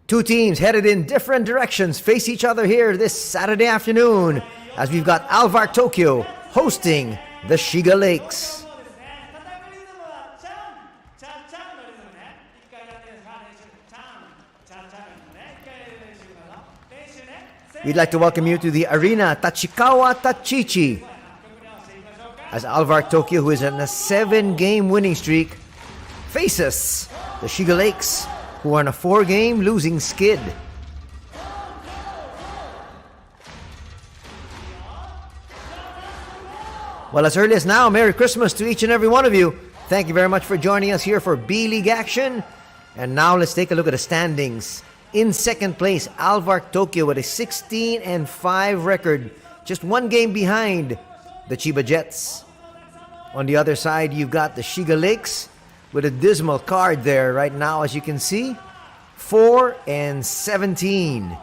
Two teams headed in different directions face each other here this Saturday afternoon as we've got ALVARK Tokyo hosting the SHIGA Lakes. We'd like to welcome you to the arena Tachikawa Tachichi as ALVARK Tokyo, who is on a 7-game winning streak, faces the SHIGA Lakes, who are on a 4-game losing skid. Well, as early as now, Merry Christmas to each and every one of you. Thank you very much for joining us here for B.LEAGUE action. And now let's take a look at the standings. In second place, ALVARK Tokyo with a 16-5 record, just 1 game behind the Chiba Jets. On the other side, you've got the SHIGA Lakes with a dismal card there right now, as you can see, 4-17.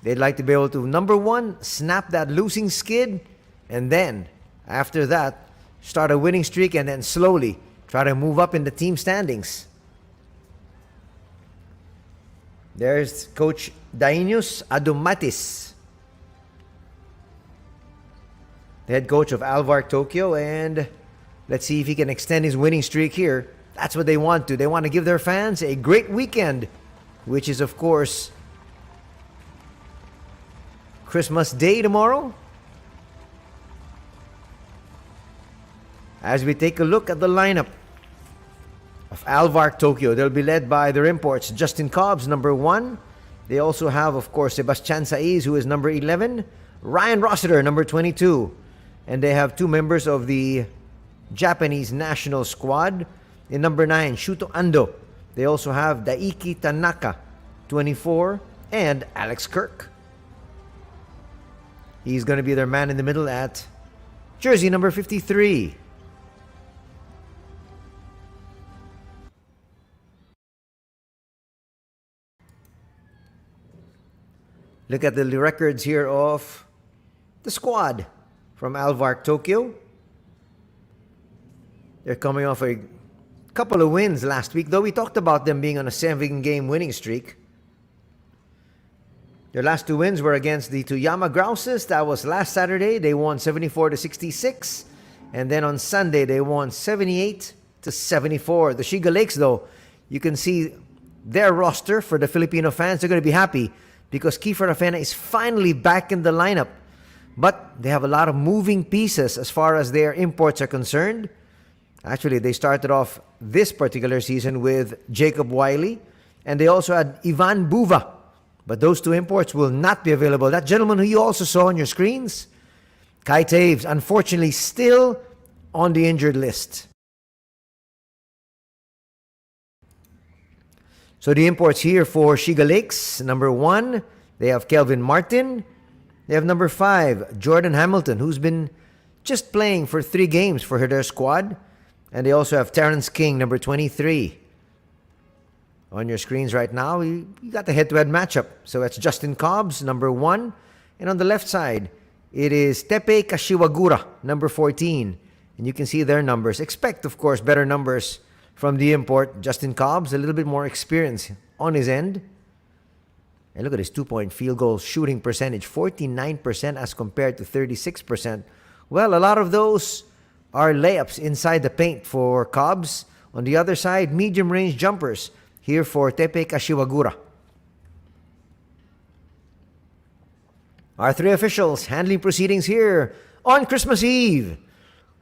They'd like to be able to, number one, snap that losing skid, and then, after that, start a winning streak and then slowly try to move up in the team standings. There's Coach Dainius Adumatis, the head coach of ALVARK Tokyo, and let's see if he can extend his winning streak here. That's what they want to. They want to give their fans a great weekend, which is, of course, Christmas Day tomorrow. As we take a look at the lineup of ALVARK Tokyo, they'll be led by their imports, Justin Cobbs, number 1. They also have, of course, Sebastian Saiz, who is number 11. Ryan Rossiter, number 22. And they have 2 members of the Japanese national squad. In number 9, Shuto Ando. They also have Daiki Tanaka, 24. And Alex Kirk. He's going to be their man in the middle at jersey number 53. Look at the records here of the squad from ALVARK Tokyo. They're coming off a couple of wins last week, though we talked about them being on a 7-game winning streak. Their last 2 wins were against the Toyama Grouses. That was last Saturday. They won 74-66. And then on Sunday, they won 78-74. The SHIGA Lakes, though, you can see their roster for the Filipino fans. They're going to be happy because Kiefer Rafena is finally back in the lineup. But they have a lot of moving pieces as far as their imports are concerned. Actually, they started off this particular season with Jacob Wiley. And they also had Ivan Buva. But those 2 imports will not be available. That gentleman who you also saw on your screens, Kai Taves, unfortunately still on the injured list. So the imports here for SHIGA Lakes, number 1, they have Kelvin Martin. They have number 5, Jordan Hamilton, who's been just playing for 3 games for their squad. And they also have Terrence King, number 23. On your screens right now, you got the head-to-head matchup. So that's Justin Cobbs, number 1. And on the left side, it is Teppei Kashiwagura, number 14. And you can see their numbers. Expect, of course, better numbers from the import. Justin Cobbs, a little bit more experience on his end. And look at his 2-point field goal shooting percentage, 49% as compared to 36%. Well, a lot of those are layups inside the paint for Cobbs. On the other side, medium-range jumpers here for Teppei Kashiwagura. Our 3 officials handling proceedings here on Christmas Eve.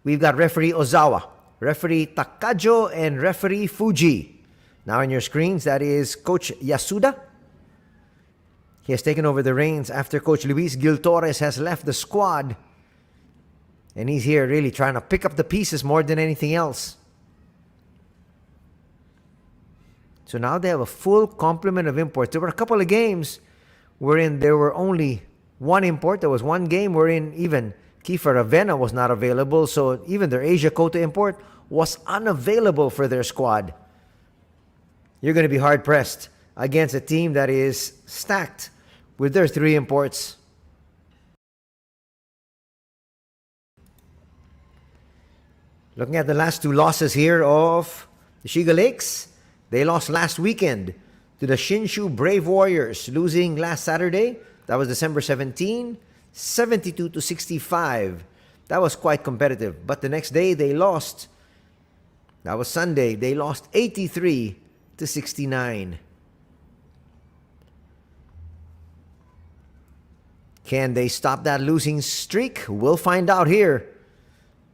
We've got referee Ozawa, referee Takajo, and referee Fuji. Now on your screens, that is Coach Yasuda. He has taken over the reins after Coach Luis Gil Torres has left the squad. And he's here really trying to pick up the pieces more than anything else. So now they have a full complement of imports. There were a couple of games wherein there were only 1 import. There was 1 game wherein even Kiefer Rafena was not available. So even their Asia Kota import was unavailable for their squad. You're going to be hard-pressed against a team that is stacked with their 3 imports. Looking at the last 2 losses here of the SHIGA Lakes, They lost last weekend to the Shinshu Brave Warriors, losing last Saturday. That was December 17, 72-65. That was quite competitive. But the next day, they lost. That was Sunday. They lost 83-69. Can they stop that losing streak? We'll find out here.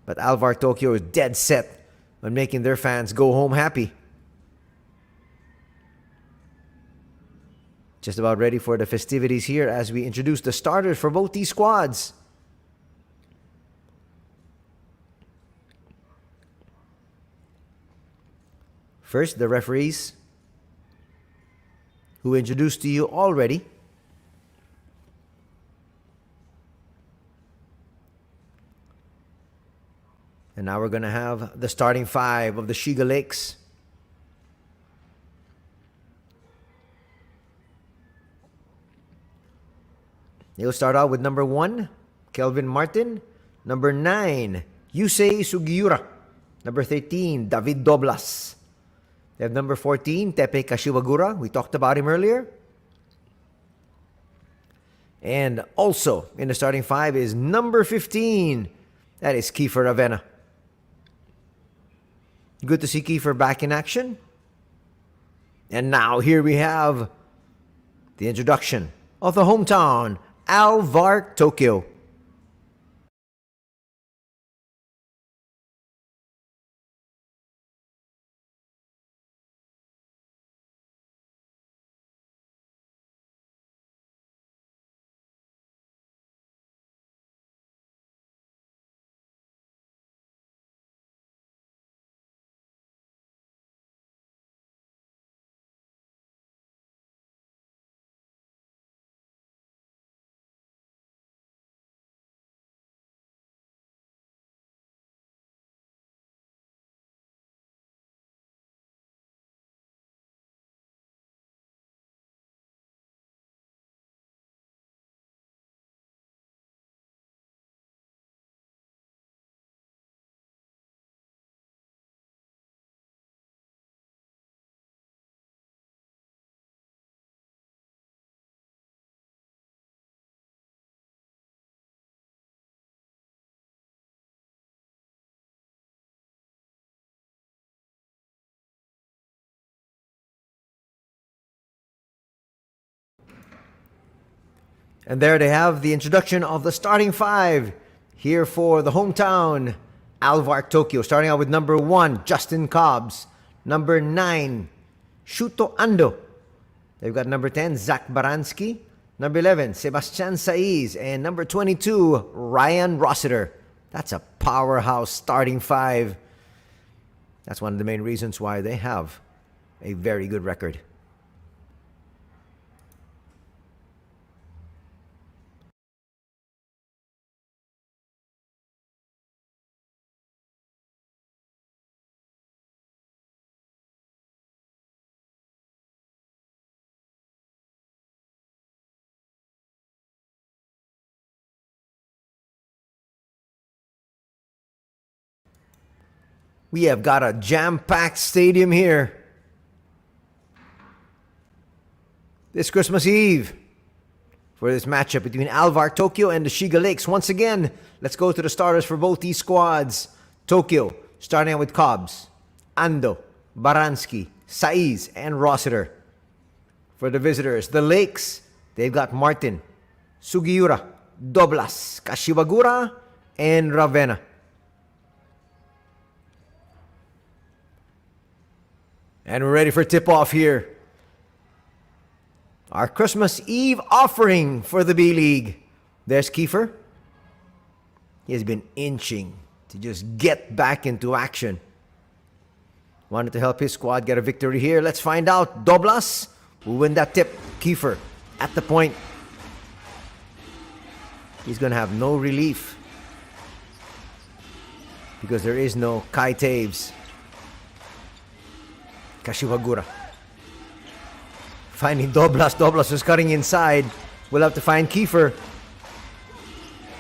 But ALVARK Tokyo is dead set on making their fans go home happy. Just about ready for the festivities here as we introduce the starters for both these squads. First, the referees, who introduced to you already. And now we're going to have the starting five of the Shiga Lakes. He'll start out with number 1, Kelvin Martin. Number 9, Yusei Sugiura. Number 13, David Doblas. They have number 14, Tepe Kashiwagura. We talked about him earlier. And also in the starting five is number 15. That is Kiefer Ravena. Good to see Kiefer back in action. And now here we have the introduction of the hometown, ALVARK Tokyo. And there they have the introduction of the starting five here for the hometown, ALVARK Tokyo. Starting out with number 1, Justin Cobbs. Number 9, Shuto Ando. They've got number 10, Zach Baranski. Number 11, Sebastian Saiz. And number 22, Ryan Rossiter. That's a powerhouse starting five. That's one of the main reasons why they have a very good record. We have got a jam-packed stadium here this Christmas Eve for this matchup between ALVARK Tokyo and the Shiga Lakes. Once again, let's go to the starters for both these squads. Tokyo, starting out with Cobbs, Ando, Baranski, Saiz, and Rossiter. For the visitors, the Lakes, they've got Martin, Sugiura, Doblas, Kashiwagura, and Ravena. And we're ready for tip-off here. Our Christmas Eve offering for the B-League. There's Kiefer. He has been inching to just get back into action. Wanted to help his squad get a victory here. Let's find out. Doblas will win that tip. Kiefer at the point. He's going to have no relief because there is no Kai Taves. Kashiwagura finding Doblas. Doblas is cutting inside. We'll have to find Kiefer.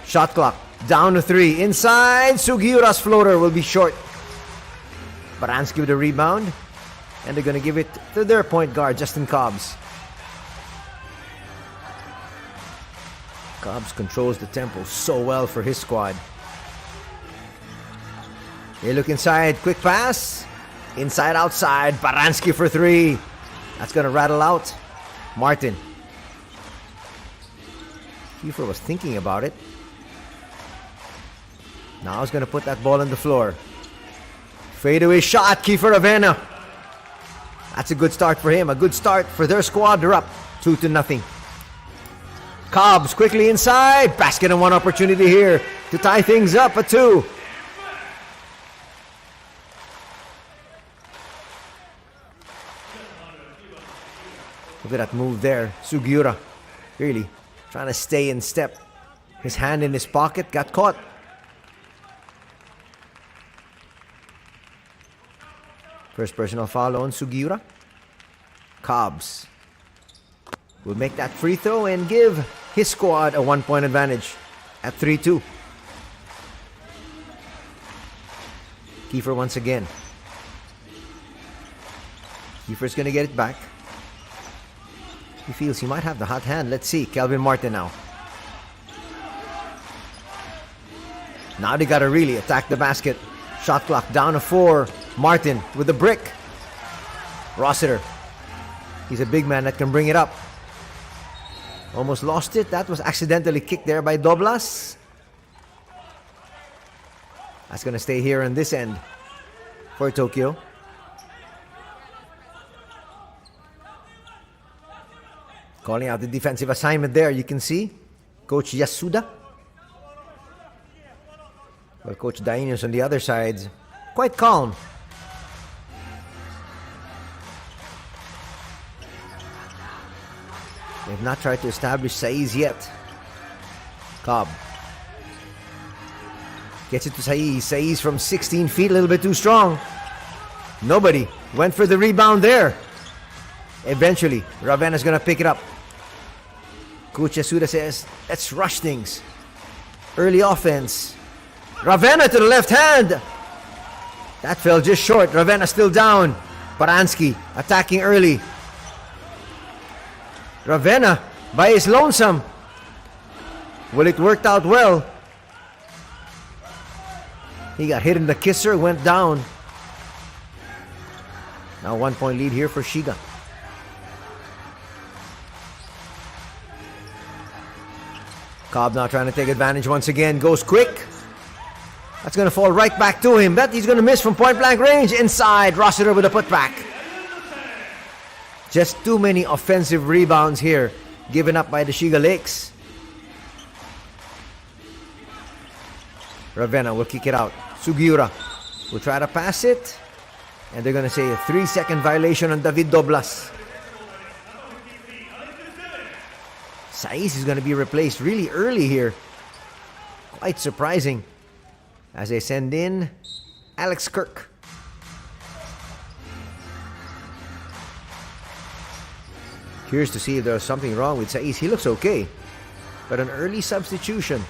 Shot clock down to 3. Inside. Sugiura's floater will be short. Baranski with the rebound. And they're going to give it to their point guard, Justin Cobbs. Cobbs controls the tempo so well for his squad. They look inside, quick pass. Inside, outside, Baranski for three. That's going to rattle out. Martin. Kiefer was thinking about it. Now he's going to put that ball on the floor. Fadeaway shot, Kiefer Ravena. That's a good start for him. A good start for their squad. They're up 2-0. Cobbs quickly inside. Basket and one opportunity here to tie things up at 2. Look at that move there. Sugiura really trying to stay in step. His hand in his pocket got caught. First personal foul on Sugiura. Cobbs will make that free throw and give his squad a 1-point advantage at 3-2. Kiefer once again. Kiefer's going to get it back. He feels he might have the hot hand. Let's see. Kelvin Martin now. Now they got to really attack the basket. Shot clock down to 4. Martin with the brick. Rossiter. He's a big man that can bring it up. Almost lost it. That was accidentally kicked there by Doblas. That's going to stay here on this end for Tokyo. Calling out the defensive assignment there, you can see. Coach Yasuda. Well, Coach Dainius on the other side, quite calm. They've not tried to establish Saiz yet. Cobb. Gets it to Saiz. Saiz from 16 feet, a little bit too strong. Nobody went for the rebound there. Eventually, Ravena's going to pick it up. Coach Yasuda says, let's rush things. Early offense. Ravena to the left hand. That fell just short. Ravena still down. Baranski attacking early. Ravena by his lonesome. Well, it worked out well. He got hit in the kisser, went down. Now 1-point lead here for Shiga. Cobb now trying to take advantage once again. Goes quick. That's going to fall right back to him. Bet he's going to miss from point blank range. Inside. Rossiter with a putback. Just too many offensive rebounds here given up by the Shiga Lakes. Ravenna will kick it out. Sugiura will try to pass it. And they're going to say a 3-second violation on David Doblas. Saiz is going to be replaced really early here. Quite surprising. As they send in Alex Kirk. Curious to see if there's something wrong with Saiz. He looks okay. But an early substitution.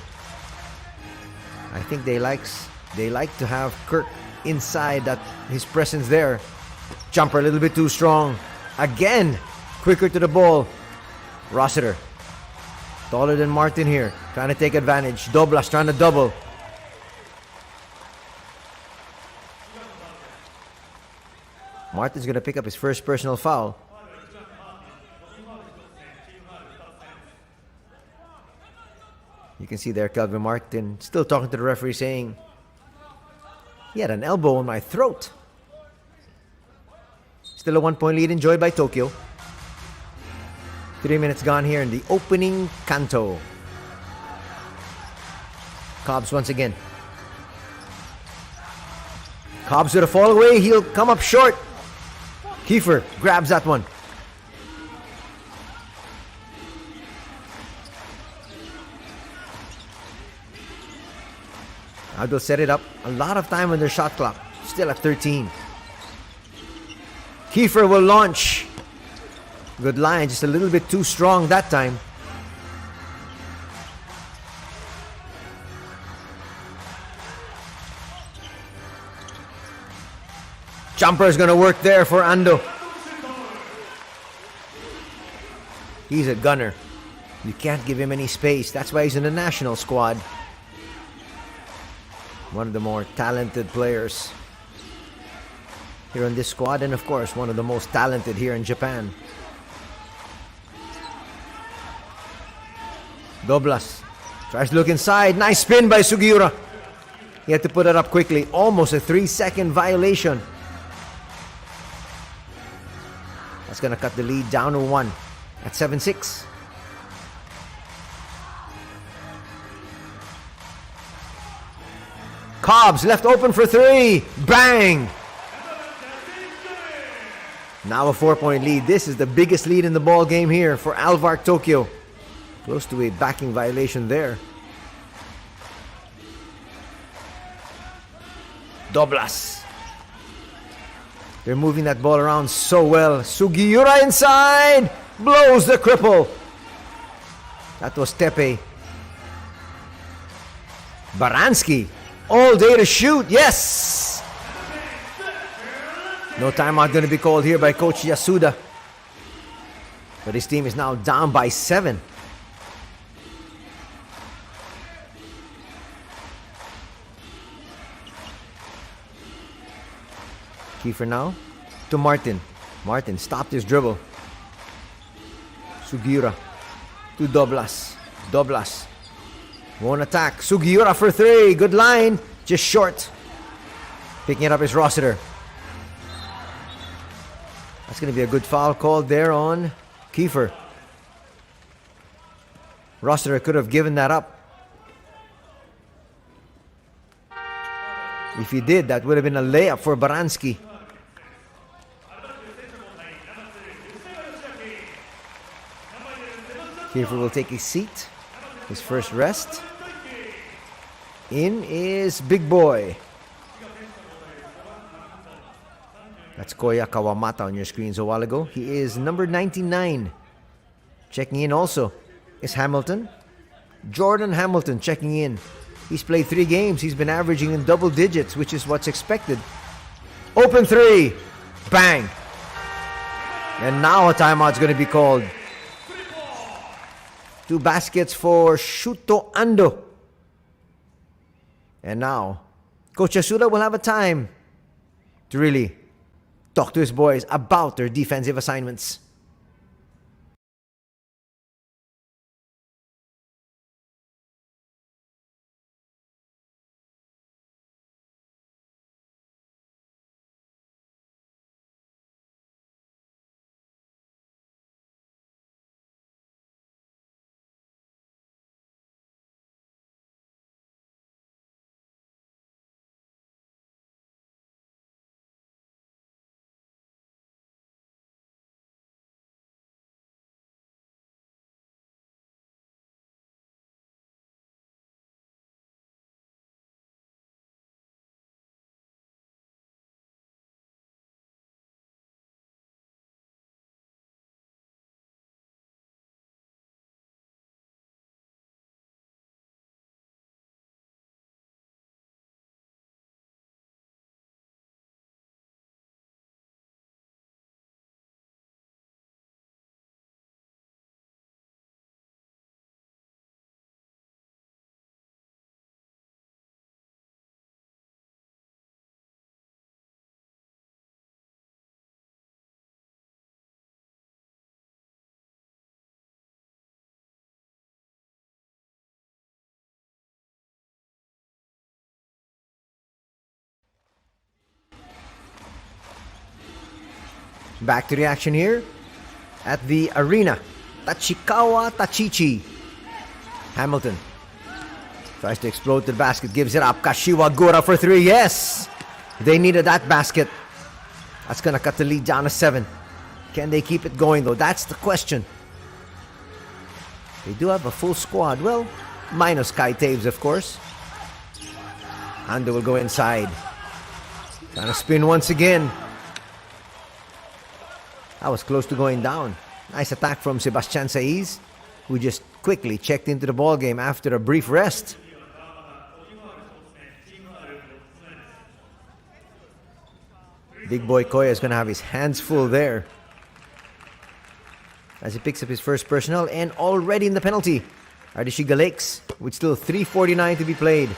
I think they like to have Kirk inside, that his presence there. Jumper a little bit too strong. Again, quicker to the ball. Rossiter. Taller than Martin here. Trying to take advantage. Doblas trying to double. Martin's going to pick up his first personal foul. You can see there Kelvin Martin still talking to the referee saying, he had an elbow in my throat. Still a 1-point lead enjoyed by Tokyo. 3 minutes gone here in the opening canto. Cobbs once again. Cobbs with a fall away. He'll come up short. Kiefer grabs that one. Now they'll set it up. A lot of time on their shot clock. Still at 13. Kiefer will launch. Good line, just a little bit too strong that time. Jumper is going to work there for Ando. He's a gunner. You can't give him any space. That's why he's in the national squad. One of the more talented players here in this squad, and of course, one of the most talented here in Japan. Doblas tries to look inside. Nice spin by Sugiura. He had to put it up quickly. Almost a 3-second violation. That's going to cut the lead down to 1 at 7-6. Cobbs left open for 3. Bang! Now a 4-point lead. This is the biggest lead in the ball game here for ALVARK Tokyo. Close to a backing violation there. Doblas. They're moving that ball around so well. Sugiura inside. Blows the cripple. That was Tepe. Baranski. All day to shoot. Yes! No timeout going to be called here by Coach Yasuda. But his team is now down by 7. Kiefer now to Martin. Martin stopped his dribble. Sugiura to Doblas. Doblas won't attack. Sugiura for 3. Good line. Just short. Picking it up is Rossiter. That's going to be a good foul called there on Kiefer. Rossiter could have given that up. If he did, that would have been a layup for Baranski. Kiefer will take his seat. His first rest. In is Big Boy. That's Koya Kawamata on your screens a while ago. He is number 99. Checking in also is Hamilton. Jordan Hamilton checking in. He's played 3 games. He's been averaging in double digits, which is what's expected. Open 3. Bang. And now a timeout's going to be called. 2 baskets for Shuto Ando. And now, Coach Yasuda will have a time to really talk to his boys about their defensive assignments. Back to the action here at the arena. Tachikawa Tachichi. Hamilton tries to explode to the basket, gives it up. Kashiwagura for 3. Yes! They needed that basket. That's going to cut the lead down to 7. Can they keep it going though? That's the question. They do have a full squad. Well, minus Kai Taves, of course. Ando will go inside. Trying to spin once again. That was close to going down. Nice attack from Sebastian Saiz, who just quickly checked into the ball game after a brief rest. Big boy Koya is going to have his hands full there as he picks up his first personal, and already in the penalty are the Shiga Lakes with still 3:49 to be played.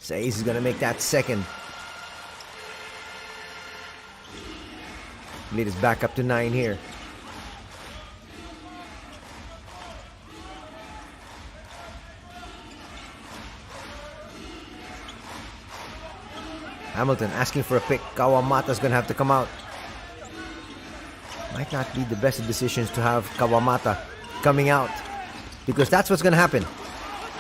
Saiz is going to make that second. Lead is back up to 9 here. Hamilton asking for a pick. Kawamata's going to have to come out. Might not be the best of decisions to have Kawamata coming out, because that's what's going to happen.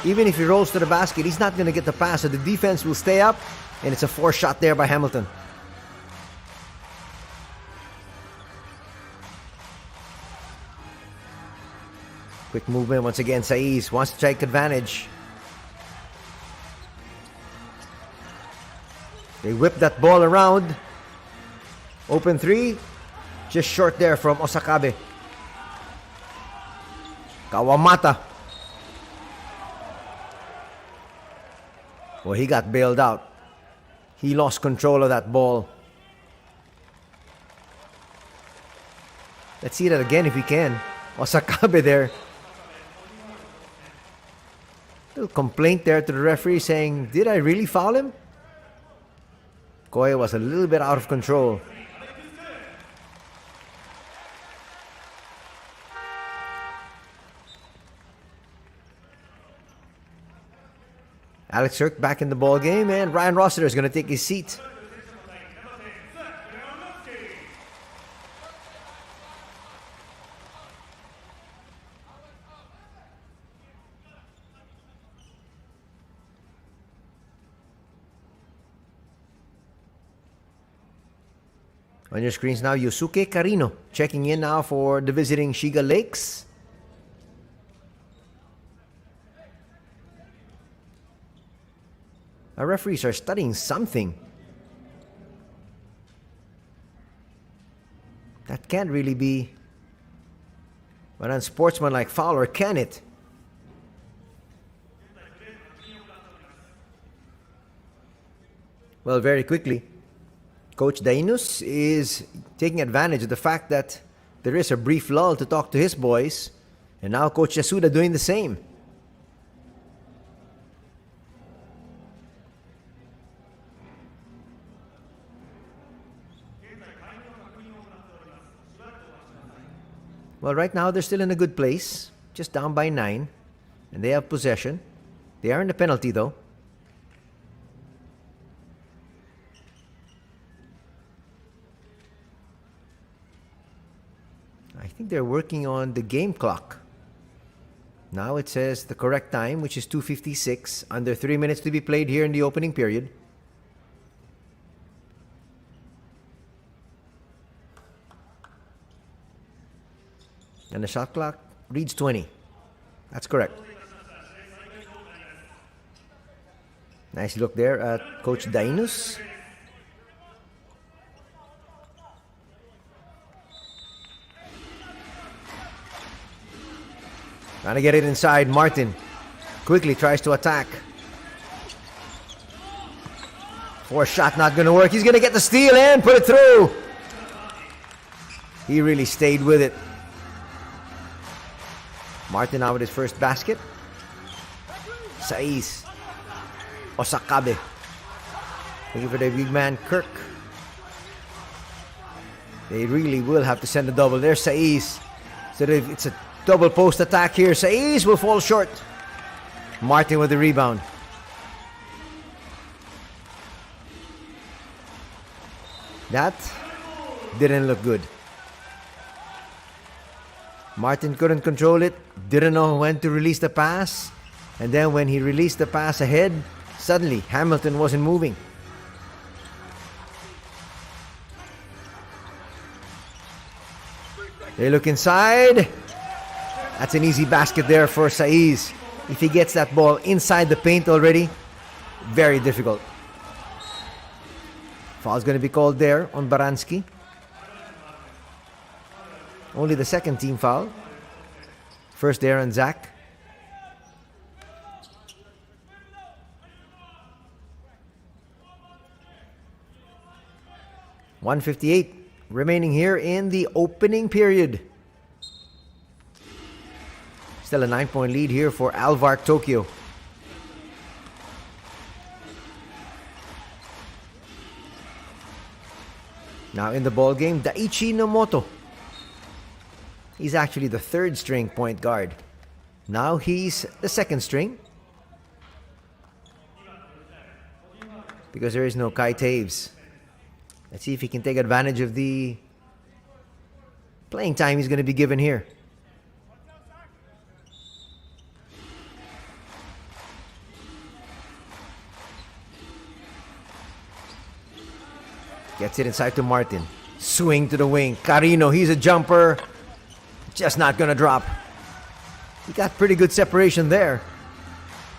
Even if he rolls to the basket, he's not going to get the pass, so the defense will stay up, and it's a forced shot there by Hamilton. Quick movement once again. Saiz wants to take advantage. They whip that ball around. Open three. Just short there from Osakabe. Kawamata. Well, he got bailed out. He lost control of that ball. Let's see that again if we can. Osakabe there. Little complaint there to the referee saying, did I really foul him? Koya was a little bit out of control. Alex Sirk back in the ball game, and Ryan Rossiter is going to take his seat. On your screens now, Yusuke Carino checking in now for the visiting Shiga Lakes. Our referees are studying something. That can't really be an unsportsmanlike foul, or can it? Well, very quickly, Coach Dainus is taking advantage of the fact that there is a brief lull to talk to his boys, and now Coach Yasuda doing the same. Well, right now they're still in a good place, just down by 9, and they have possession. They are in the penalty though. I think they're working on the game clock. Now it says the correct time, which is 2:56, under 3 minutes to be played here in the opening period. And the shot clock reads 20. That's correct. Nice look there at Coach Dainus. Trying to get it inside. Martin quickly tries to attack. Forced shot not going to work. He's going to get the steal and put it through. He really stayed with it. Martin now with his first basket. Saiz. Osakabe. Looking for the big man, Kirk. They really will have to send a double. There's Saiz. So it's a double post attack here. Saiz will fall short. Martin with the rebound. That didn't look good. Martin couldn't control it. Didn't know when to release the pass. And then when he released the pass ahead, suddenly Hamilton wasn't moving. They look inside. That's an easy basket there for Saiz. If he gets that ball inside the paint already, very difficult. Foul's going to be called there on Baranski. Only the second team foul. First there on Zach. .158 remaining here in the opening period. Still a 9-point lead here for ALVARK Tokyo. Now in the ball game, Daichi Nomoto. He's actually the third string point guard. Now he's the second string, because there is no Kai Taves. Let's see if he can take advantage of the playing time he's going to be given here. Gets it inside to Martin. Swing to the wing. Carino, he's a jumper. Just not going to drop. He got pretty good separation there.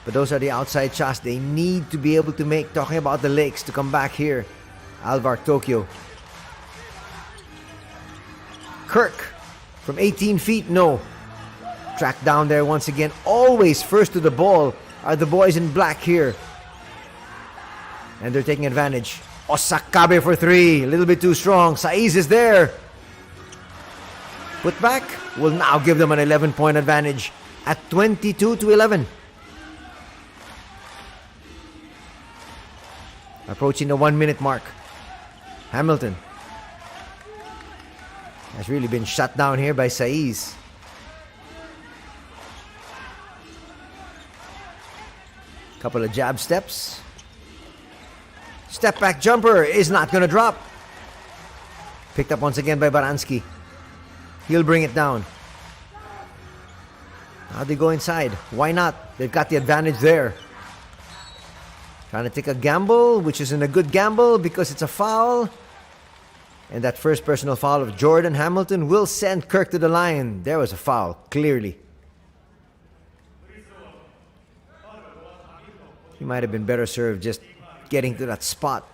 But those are the outside shots they need to be able to make. Talking about the Lakes to come back here. ALVARK Tokyo. Kirk from 18 feet, no. Track down there once again. Always first to the ball are the boys in black here. And they're taking advantage. Osakabe for three. A little bit too strong. Saiz is there. Put back will now give them an 11-point advantage at 22-11. Approaching the 1-minute mark. Hamilton has really been shut down here by Saiz. Couple of jab steps. Step back jumper is not going to drop. Picked up once again by Baranski. He'll bring it down. Now they go inside. Why not? They've got the advantage there. Trying to take a gamble, which isn't a good gamble because it's a foul. And that first personal foul of Jordan Hamilton will send Kirk to the line. There was a foul, clearly. He might have been better served just getting to that spot.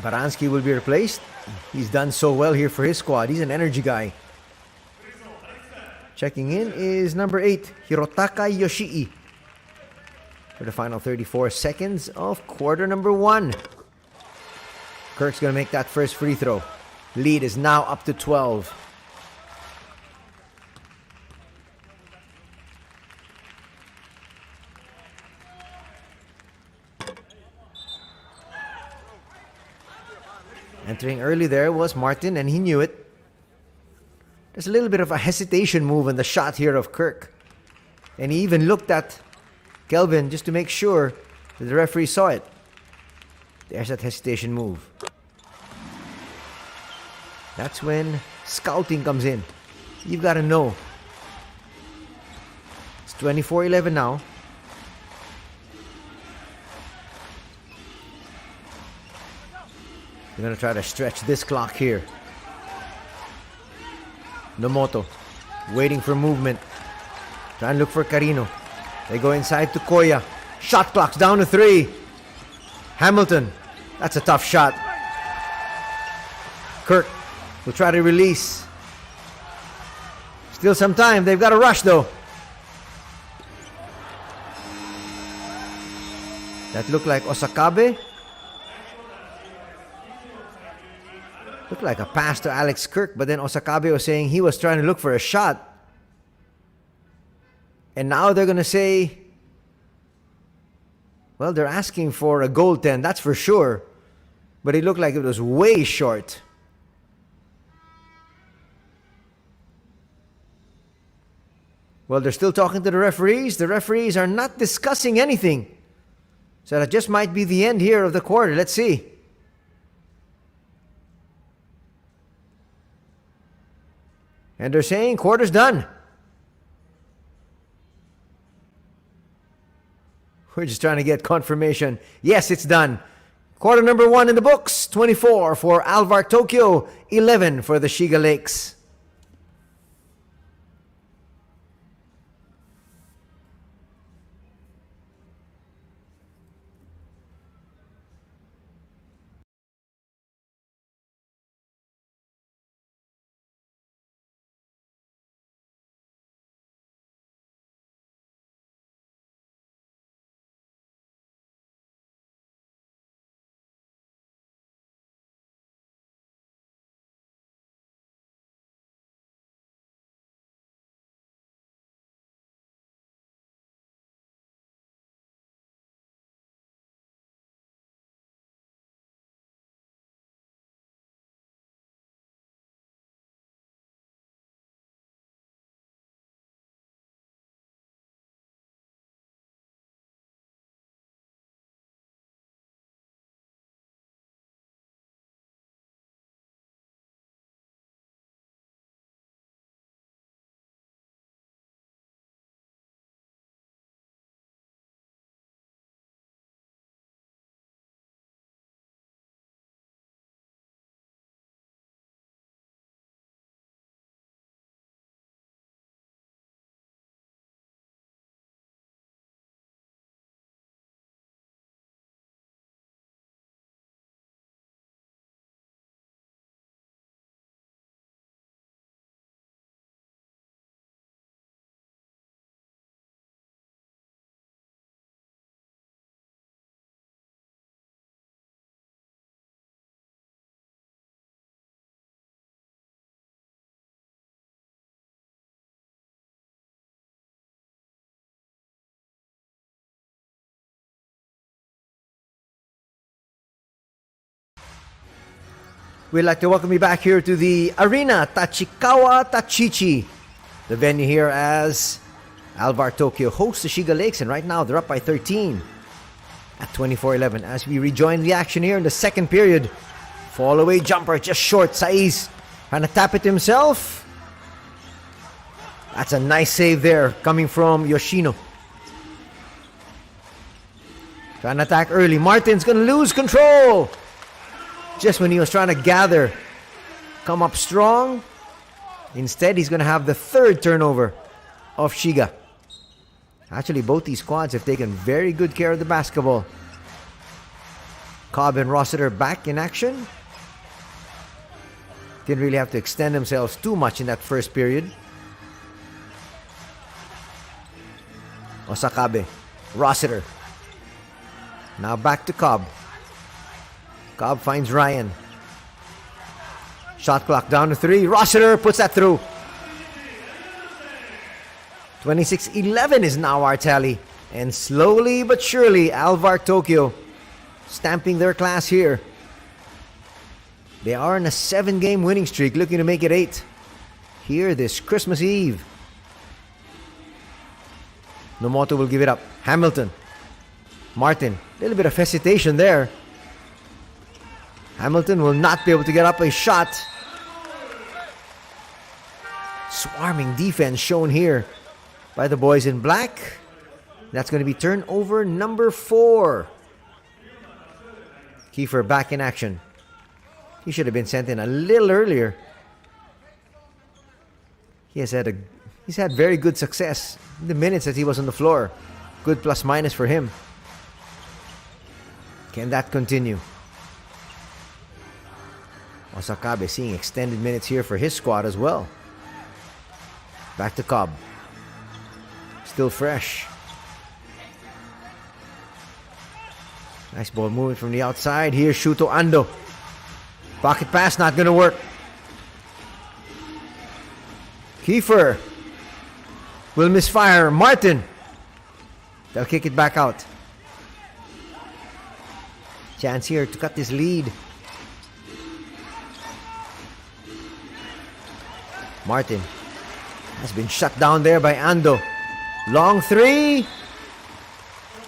Baranski will be replaced. He's done so well here for his squad. He's an energy guy. Checking in is number 8, Hirotaka Yoshii. For the final 34 seconds of quarter number 1. Kirk's going to make that first free throw. Lead is now up to 12. Entering early there was Martin, and he knew it. There's a little bit of a hesitation move in the shot here of Kirk. And he even looked at Kelvin just to make sure that the referee saw it. There's that hesitation move. That's when scouting comes in. You've got to know. It's 24-11 now. They're going to try to stretch this clock here. Nomoto waiting for movement. Trying to look for Carino. They go inside to Koya. Shot clock's down to 3. Hamilton. That's a tough shot. Kirk will try to release. Still some time. They've got to rush though. That looked like Osakabe. Looked like a pass to Alex Kirk, but then Osakabe was saying he was trying to look for a shot. And now they're going to say, well, they're asking for a goaltend, that's for sure. But it looked like it was way short. Well, they're still talking to the referees. The referees are not discussing anything. So that just might be the end here of the quarter. Let's see. And they're saying quarter's done. We're just trying to get confirmation. Yes, it's done. Quarter number 1 in the books. 24 for ALVARK Tokyo. 11 for the Shiga Lakes. We'd like to welcome you back here to the Arena Tachikawa Tachichi. The venue here as ALVARK Tokyo hosts the Shiga Lakes, and right now they're up by 13 at 24-11 as we rejoin the action here in the second period. Fall away jumper just short. Saiz trying to tap it himself. That's a nice save there coming from Yoshino. Trying to attack early. Martin's going to lose control. Just when he was trying to gather, come up strong. Instead, he's going to have the third turnover of Shiga. Actually, both these squads have taken very good care of the basketball. Cobb and Rossiter back in action. Didn't really have to extend themselves too much in that first period. Osakabe, Rossiter. Now back to Cobb. Cobb finds Ryan. Shot clock down to 3. Rossiter puts that through. 26-11 is now our tally. And slowly but surely, ALVARK Tokyo stamping their class here. They are in a 7-game winning streak, looking to make it 8 here this Christmas Eve. Nomoto will give it up. Hamilton. Martin. A little bit of hesitation there. Hamilton will not be able to get up a shot. Swarming defense shown here by the boys in black. That's going to be turnover number 4. Kiefer back in action. He should have been sent in a little earlier. He's had very good success in the minutes that he was on the floor. Good plus minus for him. Can that continue? Osakabe seeing extended minutes here for his squad as well. Back to Cobb. Still fresh. Nice ball movement from the outside. Here's Shuto Ando. Pocket pass not going to work. Kiefer will misfire. Martin. They'll kick it back out. Chance here to cut this lead. Martin has been shut down there by Ando. Long 3.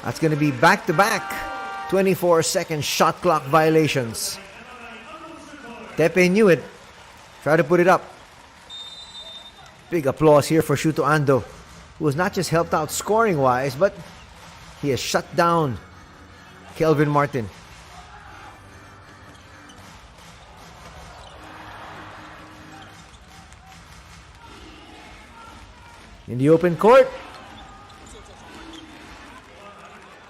That's going to be back-to-back 24-second shot clock violations. Tepe knew it. Tried to put it up. Big applause here for Shuto Ando, who was not just helped out scoring-wise, but he has shut down Kelvin Martin. In the open court.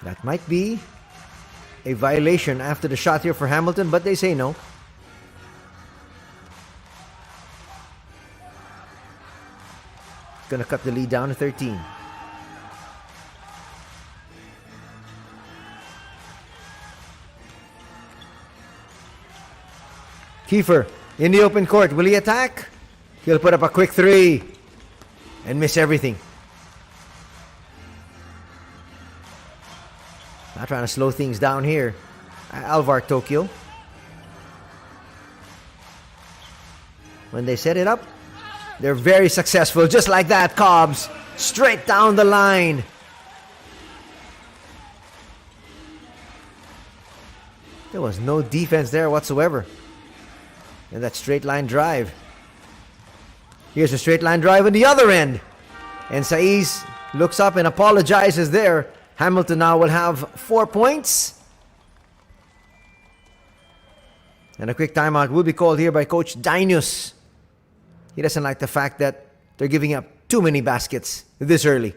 That might be a violation after the shot here for Hamilton, but they say no. Gonna cut the lead down to 13. Kiefer in the open court. Will he attack? He'll put up a quick 3 and miss everything. Not trying to slow things down here. ALVARK Tokyo. When they set it up, they're very successful. Just like that, Cobbs. Straight down the line. There was no defense there whatsoever. And that straight line drive. Here's a straight line drive on the other end. And Saiz looks up and apologizes there. Hamilton now will have 4 points. And a quick timeout will be called here by Coach Dainius. He doesn't like the fact that they're giving up too many baskets this early.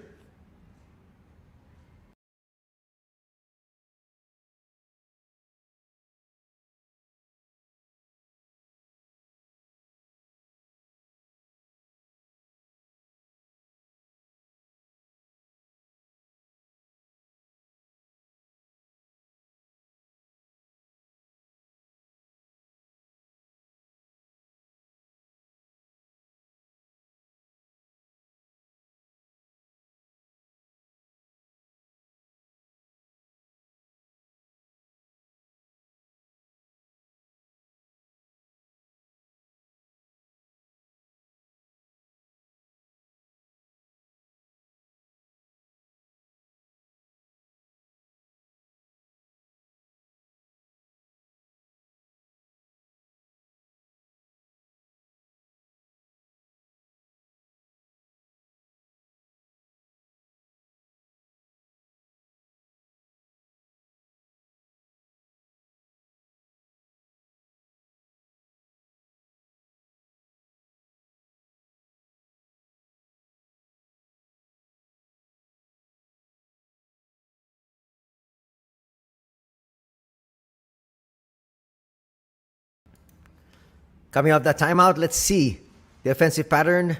Coming off that timeout, let's see the offensive pattern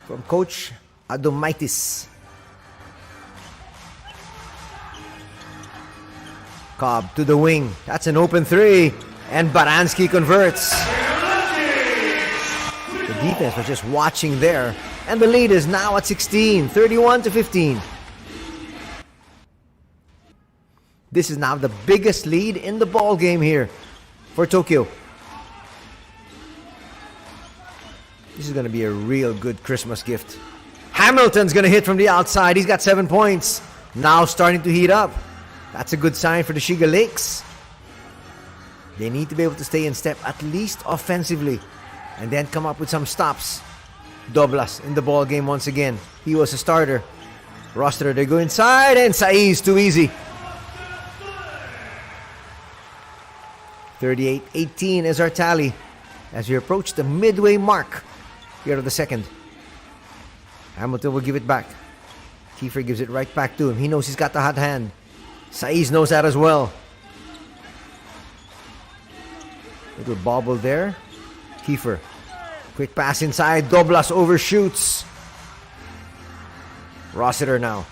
from Coach Adomaitis. Cobb to the wing. That's an open three. And Baranski converts. The defense was just watching there. And the lead is now at 16, 31-15. This is now the biggest lead in the ball game here for Tokyo. This is going to be a real good Christmas gift. Hamilton's going to hit from the outside. He's got 7 points. Now starting to heat up. That's a good sign for the Shiga Lakes. They need to be able to stay in step, at least offensively, and then come up with some stops. Doblas in the ball game once again. He was a starter. Roster, they go inside, and Saiz too easy. 38-18 is our tally as we approach the midway mark here of the second. Hamilton will give it back. Kiefer gives it right back to him. He knows he's got the hot hand. Saiz knows that as well. Little bobble there. Kiefer. Quick pass inside. Doblas overshoots. Rossiter now.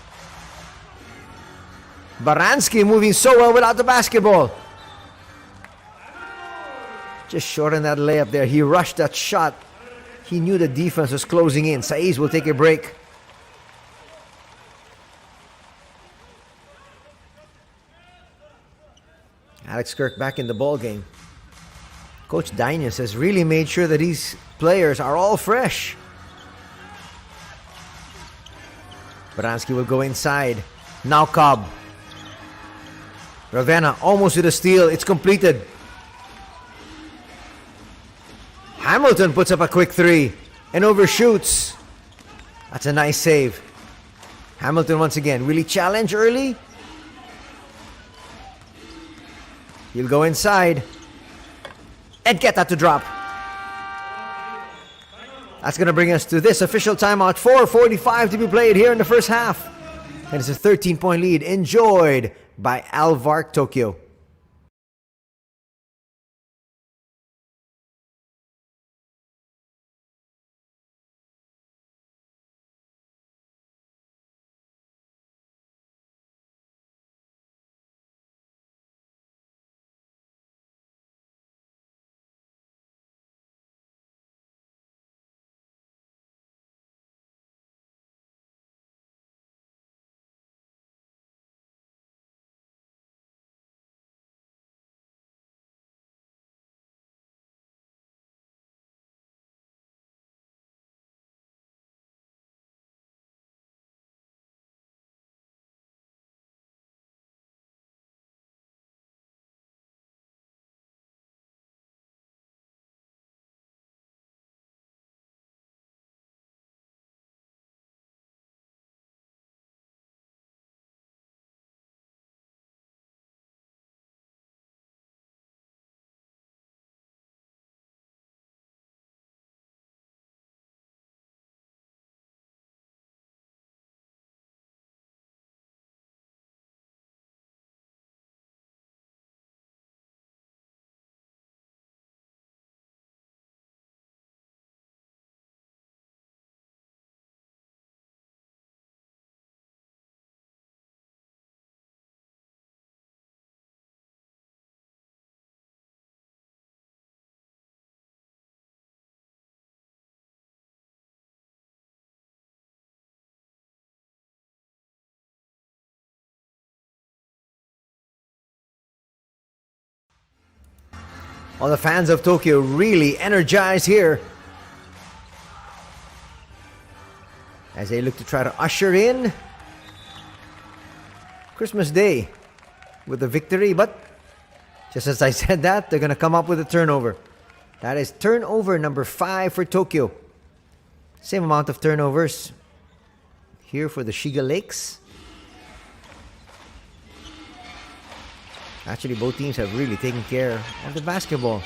Baranski moving so well without the basketball. Just short on that layup there. He rushed that shot. He knew the defense was closing in. Saiz will take a break. Alex Kirk back in the ball game. Coach Dinius has really made sure that these players are all fresh. Baranski will go inside. Now Cobb. Ravenna almost with a steal. It's completed. Hamilton puts up a quick three and overshoots. That's a nice save. Hamilton once again. Will he challenge early? He'll go inside and get that to drop. That's going to bring us to this official timeout. 4:45 to be played here in the first half. And it's a 13-point lead enjoyed by ALVARK Tokyo. All the fans of Tokyo really energized here as they look to try to usher in Christmas Day with a victory. But just as I said that, they're going to come up with a turnover. That is turnover number 5 for Tokyo. Same amount of turnovers here for the Shiga Lakes. Actually, both teams have really taken care of the basketball.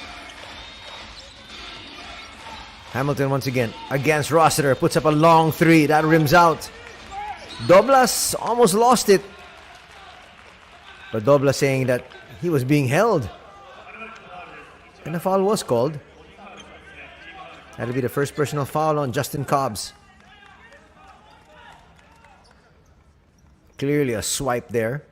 Hamilton once again against Rossiter. Puts up a long three. That rims out. Doblas almost lost it. But Doblas saying that he was being held. And the foul was called. That'll be the first personal foul on Justin Cobbs. Clearly a swipe there.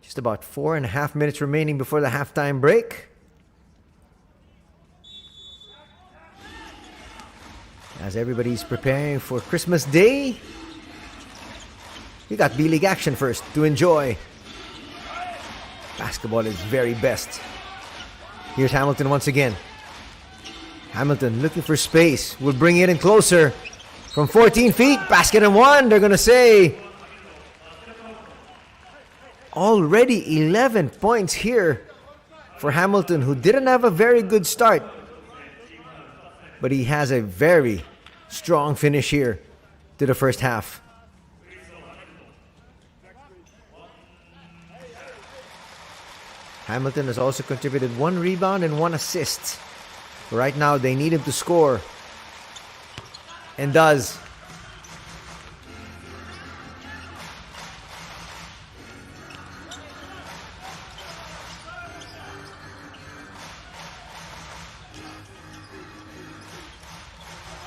Just about 4.5 minutes remaining before the halftime break. As everybody's preparing for Christmas Day, we got B.LEAGUE action first to enjoy. Basketball is very best. Here's Hamilton once again. Hamilton looking for space. Will bring it in closer. From 14 feet, basket and one, they're going to say. Already 11 points here for Hamilton, who didn't have a very good start. But he has a very strong finish here to the first half. Hamilton has also contributed 1 rebound and 1 assist. Right now, they need him to score. And does.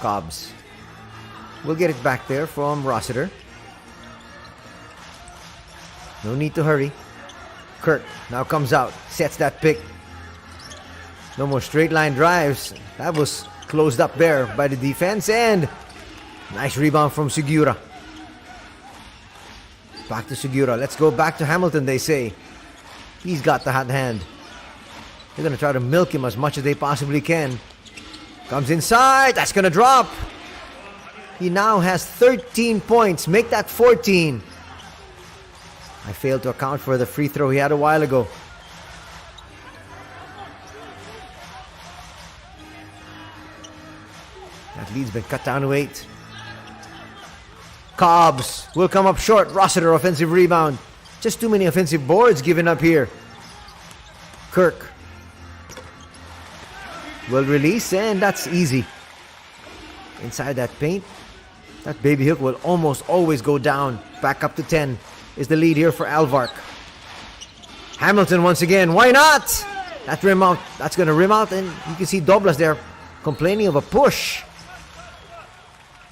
Cobbs will get it back there from Rossiter. No need to hurry. Kirk now comes out, sets that pick. No more straight line drives. That was closed up there by the defense, and nice rebound from Segura. Back to Segura. Let's go back to Hamilton, they say. He's got the hot hand. They're going to try to milk him as much as they possibly can. Comes inside. That's going to drop. He now has 13 points. Make that 14. I failed to account for the free throw he had a while ago. That lead's been cut down to 8. Cobbs will come up short. Rossiter, offensive rebound. Just too many offensive boards given up here. Kirk will release, and that's easy. Inside that paint, that baby hook will almost always go down. Back up to 10 is the lead here for ALVARK. Hamilton once again. Why not? That rim out. That's going to rim out, and you can see Doblas there complaining of a push.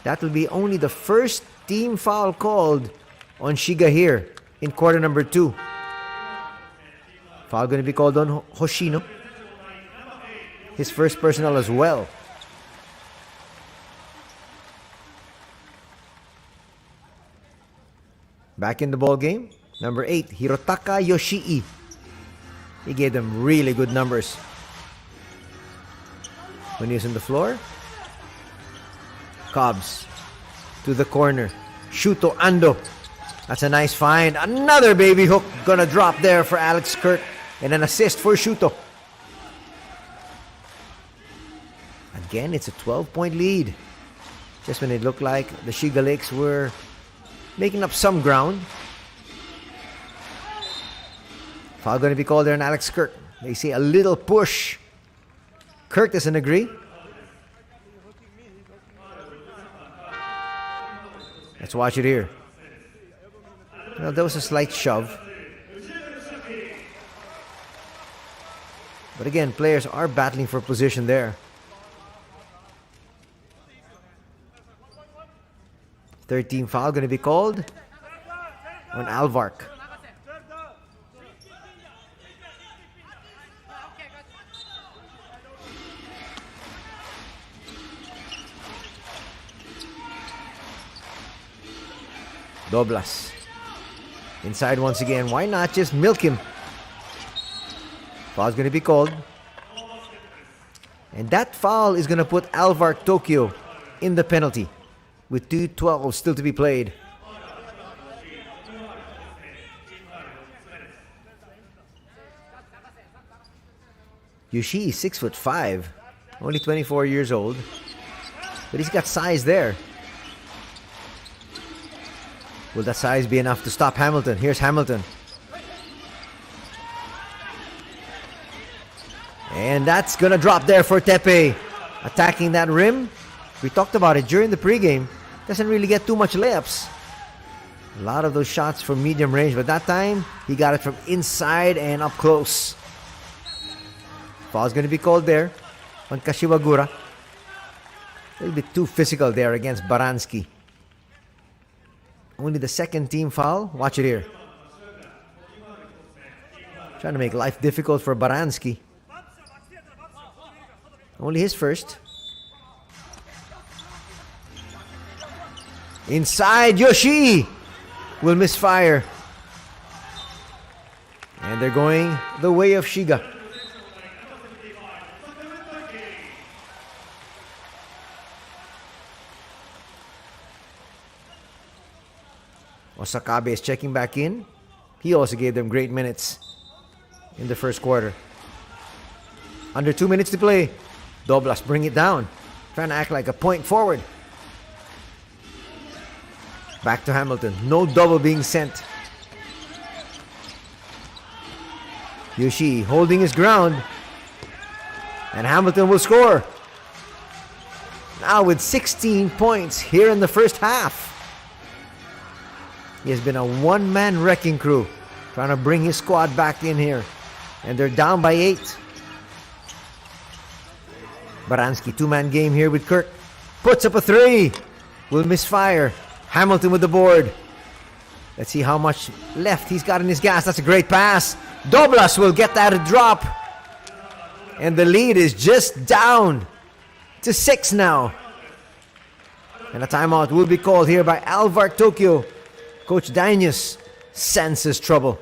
That will be only the first team foul called on Shiga here in quarter number 2. Foul going to be called on Hoshino. His first personal as well. Back in the ball game, number 8, Hirotaka Yoshii. He gave them really good numbers when he was on the floor. Cobbs to the corner. Shuto Ando. That's a nice find. Another baby hook gonna drop there for Alex Kirk. And an assist for Shuto. Again, it's a 12-point lead. Just when it looked like the Shiga Lakes were making up some ground. Foul going to be called there on Alex Kirk. They say a little push. Kirk doesn't agree. Let's watch it here. Well, there was a slight shove. But again, players are battling for position there. 13 foul going to be called on ALVARK. Doblas. Inside once again. Why not just milk him? Foul's going to be called. And that foul is going to put ALVARK Tokyo in the penalty, with 2:12 still to be played. Yoshii, 6'5", only 24 years old, but he's got size there. Will that size be enough to stop Hamilton? Here's Hamilton. And that's going to drop there for Tepe. Attacking that rim. We talked about it during the pregame. Doesn't really get too much layups. A lot of those shots from medium range, but that time he got it from inside and up close. Foul's going to be called there on Kashiwagura. A little bit too physical there against Baranski. Only the second team foul. Watch it here. Trying to make life difficult for Baranski. Only his first. Inside, Yoshi will misfire. And they're going the way of Shiga. Osakabe is checking back in. He also gave them great minutes in the first quarter. Under 2 minutes to play. Doblas bring it down. Trying to act like a point forward. Back to Hamilton. No double being sent. Yoshi holding his ground. And Hamilton will score. Now with 16 points here in the first half. He has been a one-man wrecking crew. Trying to bring his squad back in here. And they're down by 8. Baranski, two-man game here with Kirk. Puts up a 3. Will misfire. Hamilton with the board. Let's see how much left he's got in his gas. That's a great pass. Doblas will get that a drop. And the lead is just down to 6 now. And a timeout will be called here by ALVARK Tokyo. Coach Dainius senses trouble.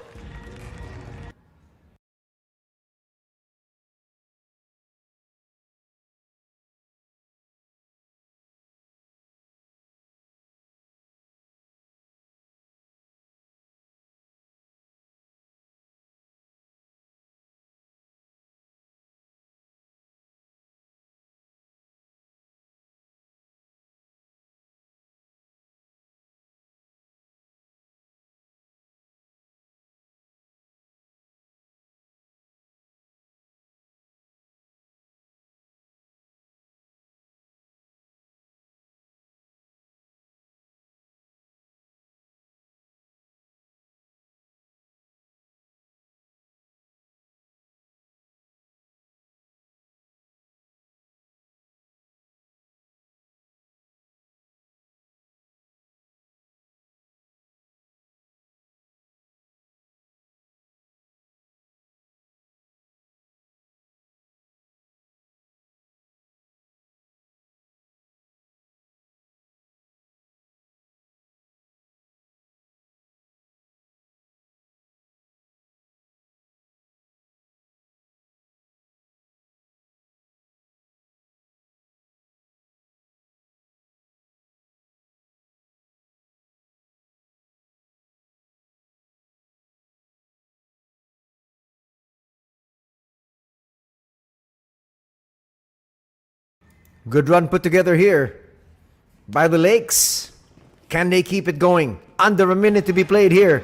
Good run put together here by the Lakes. Can they keep it going? Under a minute to be played here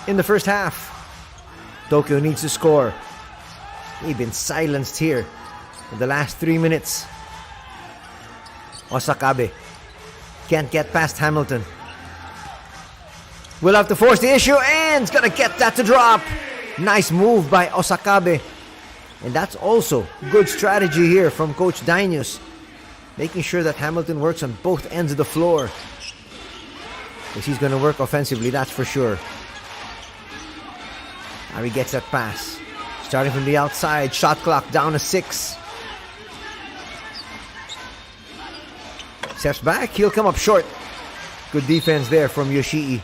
in the first half. Tokyo needs to score. They've been silenced here in the last 3 minutes. Osakabe can't get past Hamilton. Will have to force the issue and it's gonna get that to drop. Nice move by Osakabe. And that's also good strategy here from Coach Dainius. Making sure that Hamilton works on both ends of the floor. Because he's going to work offensively, that's for sure. Now he gets that pass. Starting from the outside, shot clock down to 6. Steps back, he'll come up short. Good defense there from Yoshii.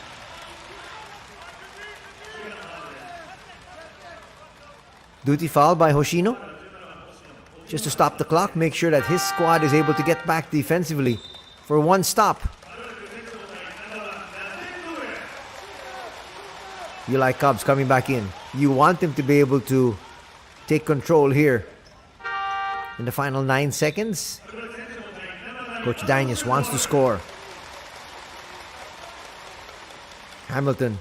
Duty foul by Hoshino. Just to stop the clock, make sure that his squad is able to get back defensively for one stop. You like Cubs coming back in. You want him to be able to take control here. In the final 9 seconds, Coach Dainius wants to score. Hamilton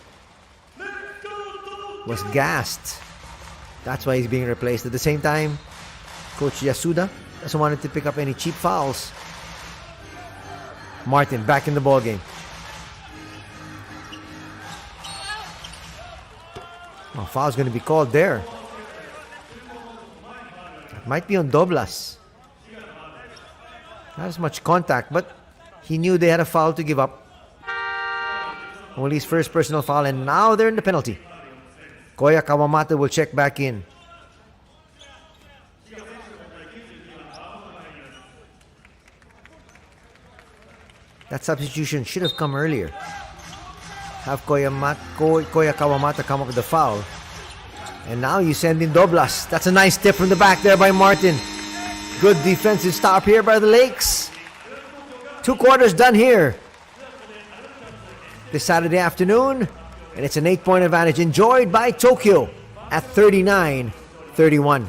was gassed. That's why he's being replaced. At the same time, Coach Yasuda doesn't want to pick up any cheap fouls. Martin back in the ballgame. Oh, foul's going to be called there. It might be on Doblas. Not as much contact, but he knew they had a foul to give up. Only his first personal foul, and now they're in the penalty. Koya Kawamata will check back in. That substitution should have come earlier. Have Koya Kawamata come up with the foul. And now you send in Doblas. That's a nice tip from the back there by Martin. Good defensive stop here by the Lakes. 2 quarters done here this Saturday afternoon. And it's an 8-point advantage enjoyed by Tokyo at 39-31.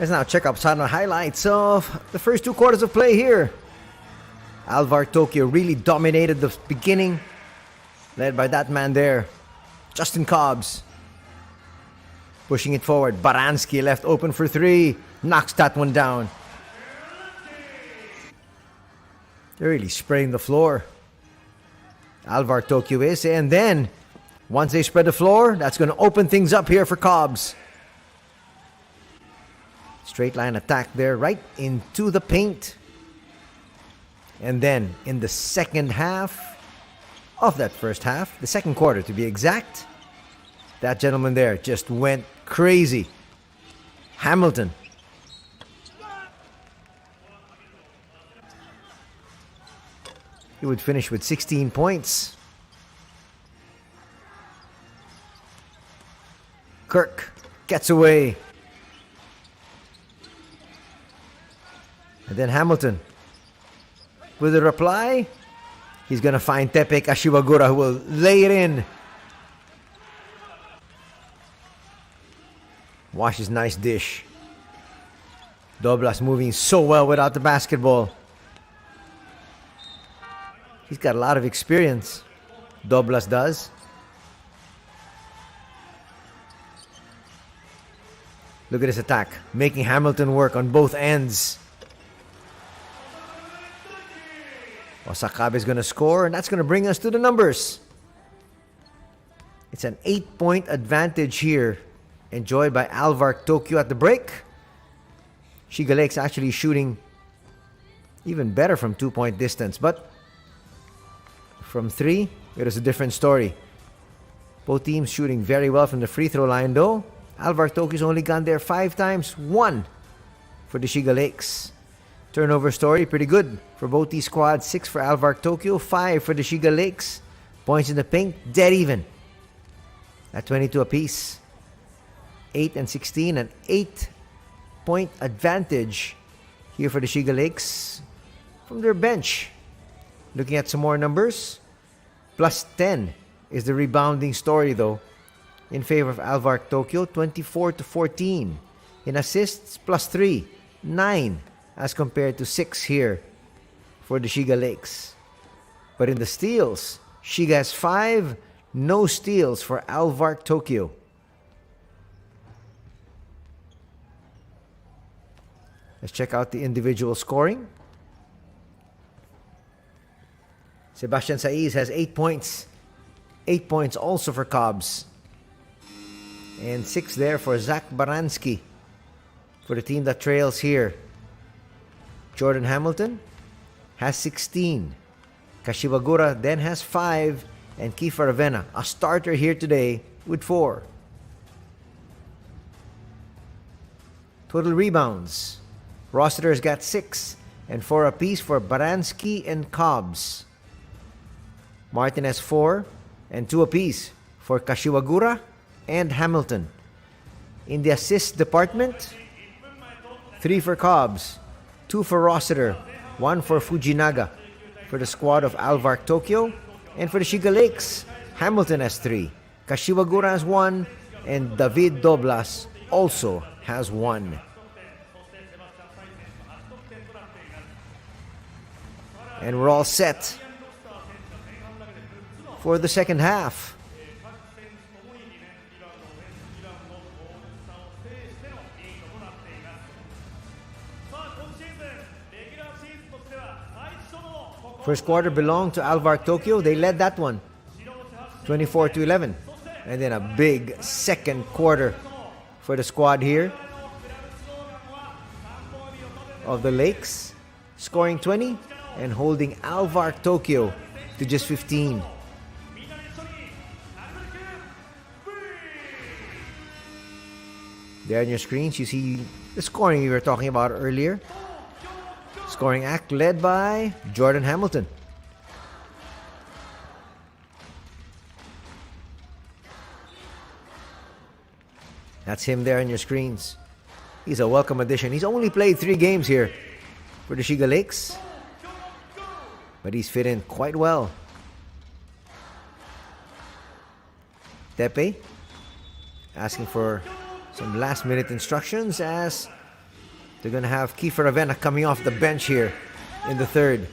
Let's now check out some highlights of the first 2 quarters of play here. ALVARK Tokyo really dominated the beginning, led by that man there, Justin Cobbs. Pushing it forward, Baranski left open for 3, knocks that one down. They're really spraying the floor, ALVARK Tokyo is, and then once they spread the floor, that's going to open things up here for Cobbs. Straight line attack there, right into the paint. And then in the second half of that first half, the second quarter to be exact, that gentleman there just went crazy. Hamilton. He would finish with 16 points. Kirk gets away. And then Hamilton with a reply. He's going to find Tepe Kashiwagura, who will lay it in. Watch his nice dish. Doblas moving so well without the basketball. He's got a lot of experience. Doblas does. Look at this attack, making Hamilton work on both ends. Osakabe is going to score, and that's going to bring us to the numbers. It's an 8-point advantage here, enjoyed by ALVARK Tokyo at the break. Shiga Lakes actually shooting even better from 2-point distance, but from 3, it is a different story. Both teams shooting very well from the free throw line, though. ALVARK Tokyo's only gone there 5 times, 1 for the Shiga Lakes. Turnover story, pretty good for both these squads. 6 for ALVARK Tokyo, 5 for the Shiga Lakes. Points in the paint, dead even at 22 apiece. 8 and 16, an 8-point advantage here for the Shiga Lakes from their bench. Looking at some more numbers, plus 10 is the rebounding story, though, in favor of ALVARK Tokyo, 24-14. In assists, plus 3, 9 as compared to 6 here for the Shiga Lakes. But in the steals, Shiga has 5, no steals for ALVARK Tokyo. Let's check out the individual scoring. Sebastian Saiz has 8 points. 8 points also for Cobbs. And 6 there for Zach Baranski for the team that trails here. Jordan Hamilton has 16. Kashiwagura then has 5. And Kiefer Avena, a starter here today, with 4. Total rebounds. Rossiter's got 6. And 4 apiece for Baranski and Cobbs. Martin has 4. And 2 apiece for Kashiwagura and Hamilton. In the assist department, 3 for Cobbs, 2 for Rossiter, 1 for Fujinaga for the squad of ALVARK Tokyo. And for the Shiga Lakes, Hamilton has 3, Kashiwagura has 1, and David Doblas also has 1. And we're all set for the second half. First quarter belonged to ALVARK Tokyo. They led that one 24-11. And then a big second quarter for the squad here of the Lakes, scoring 20 and holding ALVARK Tokyo to just 15. There on your screens, you see the scoring we were talking about earlier. Scoring act led by Jordan Hamilton. That's him there on your screens. He's a welcome addition. He's only played 3 games here for the Shiga Lakes, but he's fit in quite well. Tepe asking for some last-minute instructions as They're going to have Kiefer Avena coming off the bench here in the third.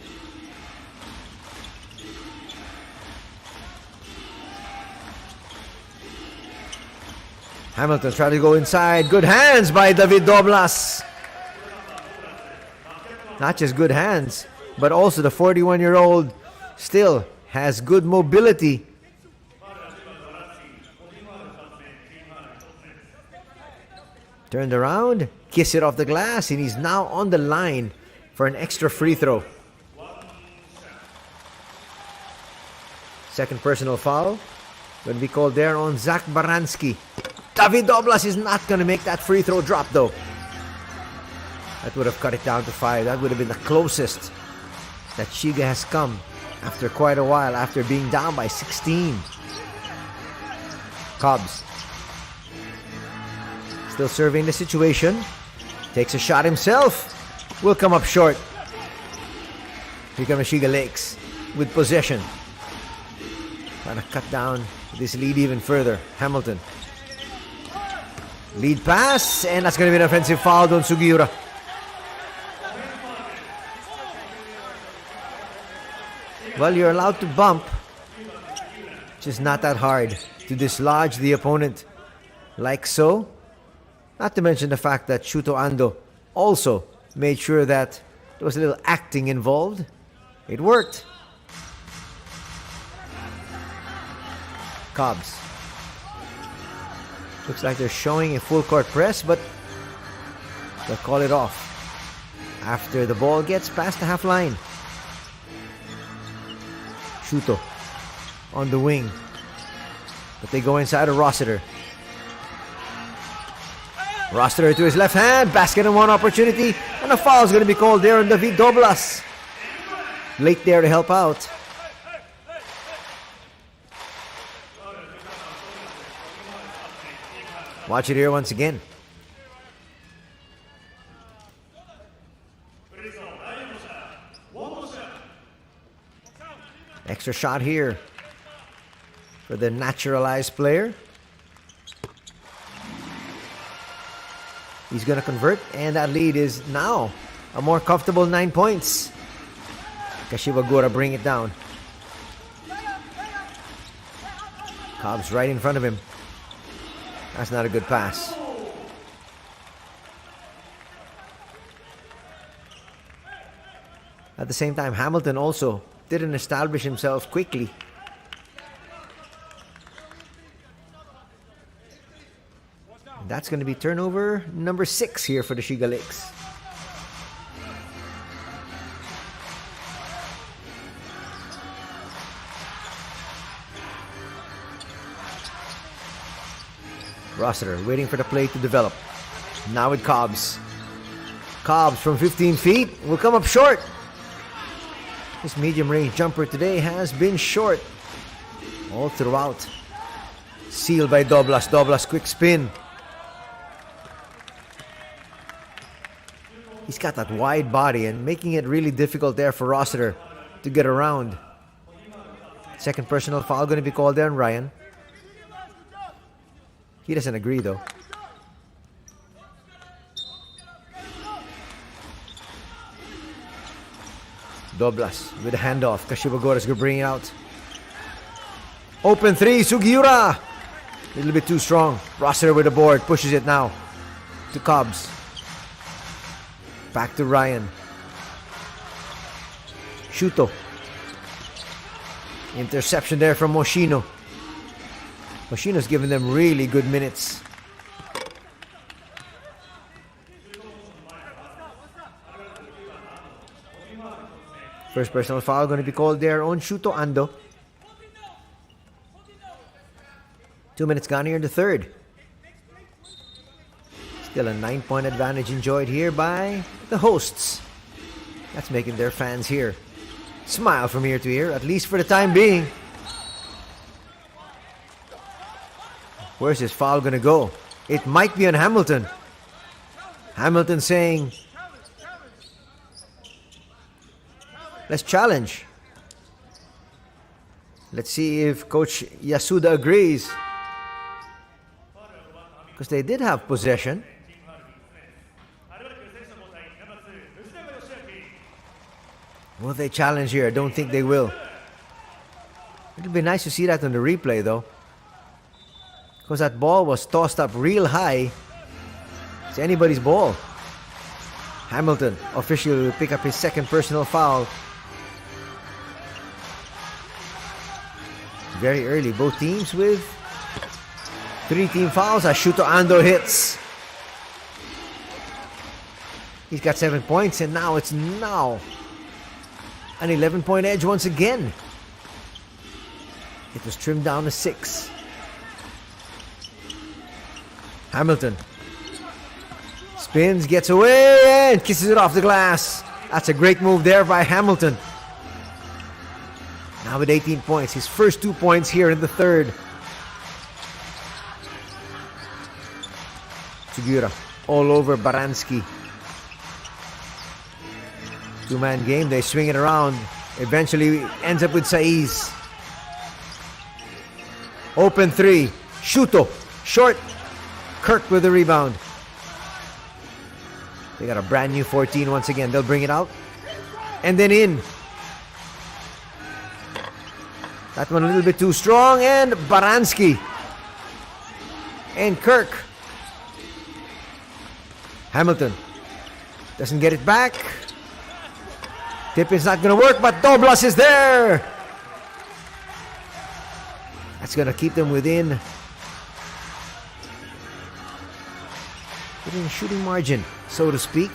Hamilton trying to go inside. Good hands by David Doblas. Not just good hands, but also the 41-year-old still has good mobility. Turned around, kiss it off the glass, and he's now on the line for an extra free throw. Second personal foul will be called there on Zach Baranski. David Doblas is not going to make that free throw drop though. That would have cut it down to 5. That would have been the closest that Shiga has come after quite a while, after being down by 16. Cobbs still surveying the situation. Takes a shot himself. Will come up short. Here comes Shiga Lakes with possession. Trying to cut down this lead even further. Hamilton. Lead pass, and that's going to be an offensive foul on Sugiura. Well, you're allowed to bump. Just not that hard to dislodge the opponent like so. Not to mention the fact that Shuto Ando also made sure that there was a little acting involved. It worked. Cobbs. Looks like they're showing a full court press, but they'll call it off after the ball gets past the half line. Shuto on the wing, but they go inside of Rossiter. Rossiter to his left hand, basket and one opportunity, and a foul is going to be called there on David Doblas. Late there to help out. Watch it here once again. Extra shot here for the naturalized player. He's going to convert, and that lead is now a more comfortable 9 points. Kashiwagura bring it down. Cobbs right in front of him. That's not a good pass. At the same time, Hamilton also didn't establish himself quickly. That's going to be turnover number 6 here for the Shiga Lakes. Rossiter waiting for the play to develop. Now with Cobbs. Cobbs from 15 feet will come up short. This medium range jumper today has been short all throughout. Sealed by Doblas. Doblas quick spin. He's got that wide body and making it really difficult there for Rossiter to get around. Second personal foul going to be called there on Ryan. He doesn't agree though. Doblas with a handoff. Kashiwagura is going to bring it out. Open three, Sugiura. A little bit too strong. Rossiter with the board. Pushes it now to Cobbs. Back to Ryan. Shuto. Interception there from Moschino. Moschino's giving them really good minutes. First personal foul going to be called there on Shuto Ando. 2 minutes gone here in the third. Still a 9-point advantage enjoyed here by the hosts. That's making their fans here smile from ear to ear, at least for the time being. Where's his foul going to go? It might be on Hamilton. Hamilton saying, let's challenge. Let's see if Coach Yasuda agrees. Because they did have possession. Will they challenge here? I don't think they will. It'll be nice to see that on the replay, though. Because that ball was tossed up real high. It's anybody's ball. Hamilton, official, will pick up his second personal foul. Very early. Both teams with 3 team fouls as Shuto Ando hits. He's got 7 points, and now it's an 11-point edge once again. It was trimmed down to 6. Hamilton spins, gets away, and kisses it off the glass. That's a great move there by Hamilton. Now with 18 points, his first 2 points here in the third. Sugiura all over Baranski. 2-man game, they swing it around. Eventually ends up with Saiz. Open 3. Shuto. Short. Kirk with the rebound. They got a brand new 14 once again. They'll bring it out. And then in. That one a little bit too strong. And Baranski. And Kirk. Hamilton. Doesn't get it back. Tip is not going to work, but Doblas is there. That's going to keep them within shooting margin, so to speak.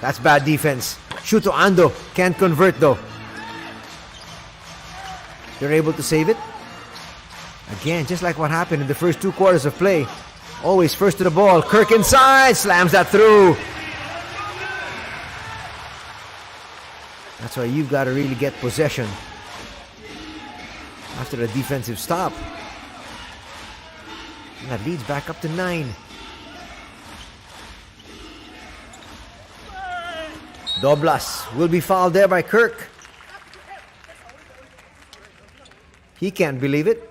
That's bad defense. Shuto Ando can't convert though. They're able to save it. Again, just like what happened in the first 2 quarters of play. Always first to the ball. Kirk inside, slams that through. That's why you've got to really get possession after a defensive stop. And that leads back up to 9. Doblas will be fouled there by Kirk. He can't believe it.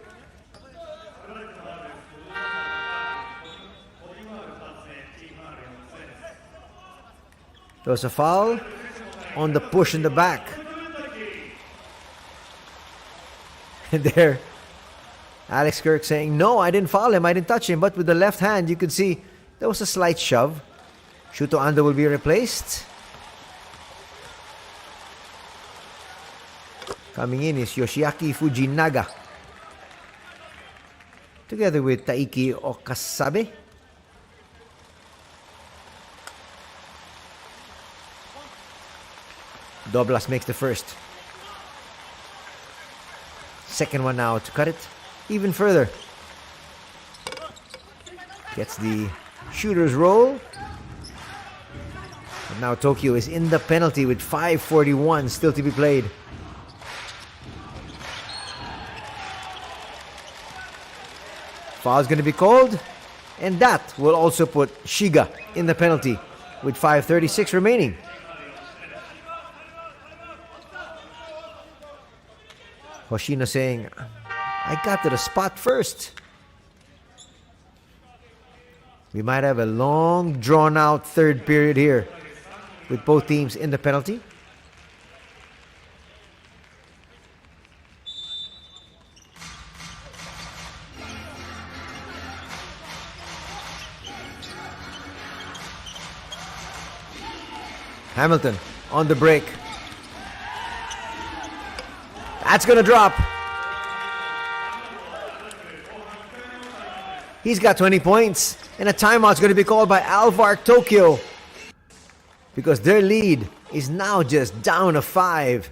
There was a foul on the push in the back. And there, Alex Kirk saying, no, I didn't foul him, I didn't touch him. But with the left hand, you could see there was a slight shove. Shuto Ando will be replaced. Coming in is Yoshiaki Fujinaga, together with Taiki Okasabe. Doblas makes the first. Second one now to cut it even further. Gets the shooter's roll. And now Tokyo is in the penalty with 5:41 still to be played. Foul's going to be called. And that will also put Shiga in the penalty with 5:36 remaining. Hoshino saying, I got to the spot first. We might have a long, drawn-out third period here with both teams in the penalty. Hamilton on the break. That's going to drop. He's got 20 points. And a timeout's going to be called by ALVARK Tokyo, because their lead is now just down to 5.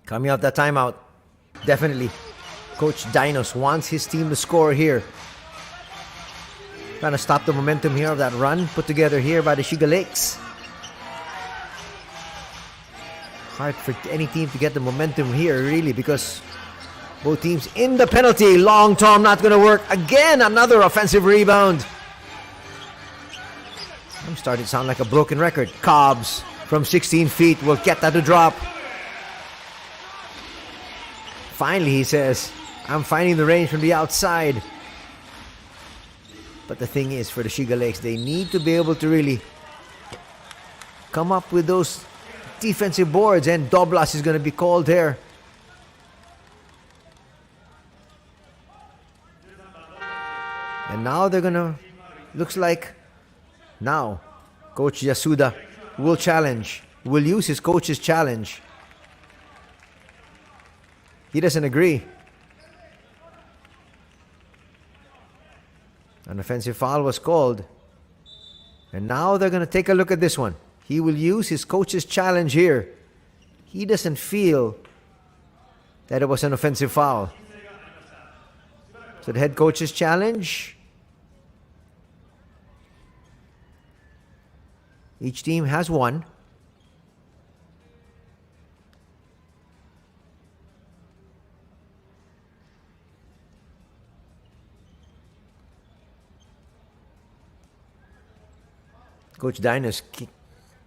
Coming off that timeout. Definitely. Coach Dinos wants his team to score here. Trying to stop the momentum here of that run put together here by the Shiga Lakes. Hard for any team to get the momentum here, really, because both teams in the penalty. Long Tom not going to work. Again, another offensive rebound. I'm starting to sound like a broken record. Cobbs from 16 feet will get that to drop. Finally, he says, I'm finding the range from the outside. But the thing is, for the Shiga Lakes, they need to be able to really come up with those defensive boards, and Doblas is going to be called there. And now they're going to, looks like, now Coach Yasuda will challenge, will use his coach's challenge. He doesn't agree. An offensive foul was called. And now they're going to take a look at this one. He will use his coach's challenge here. He doesn't feel that it was an offensive foul. So the head coach's challenge. Each team has one. Coach Dinos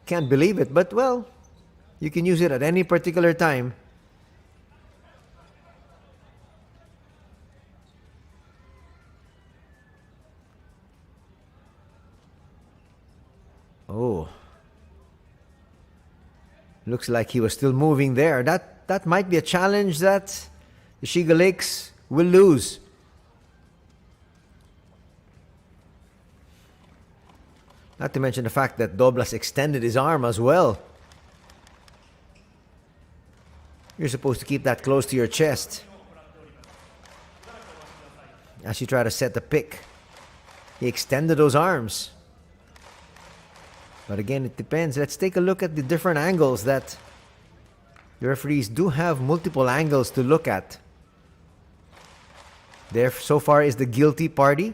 can't believe it, but well, you can use it at any particular time. Oh. Looks like he was still moving there. That might be a challenge that the Shiga Lakes will lose. Not to mention the fact that Doblas extended his arm as well. You're supposed to keep that close to your chest as you try to set the pick. He extended those arms. But again, it depends. Let's take a look at the different angles that the referees do have multiple angles to look at. There so far is the guilty party.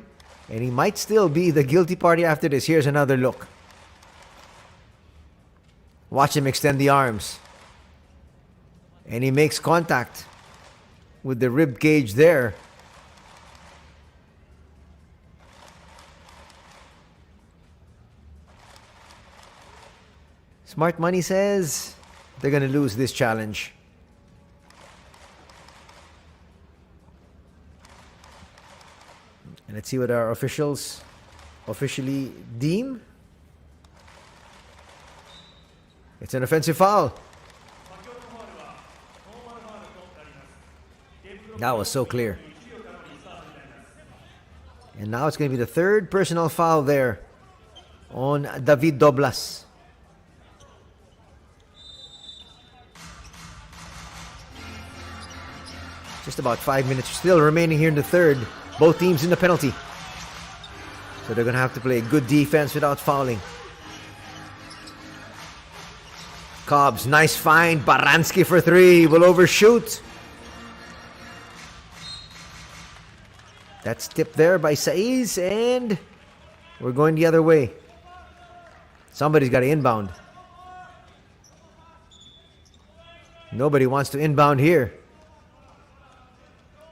And he might still be the guilty party after this. Here's another look. Watch him extend the arms. And he makes contact with the rib cage there. Smart Money says they're going to lose this challenge. And let's see what our officials officially deem. It's an offensive foul. That was so clear. And now it's going to be the third personal foul there on David Doblas. Just about 5 minutes still remaining here in the third. Both teams in the penalty. So they're going to have to play good defense without fouling. Cobbs, nice find. Baranski for three. Will overshoot. That's tipped there by Saiz. And we're going the other way. Somebody's got to inbound. Nobody wants to inbound here.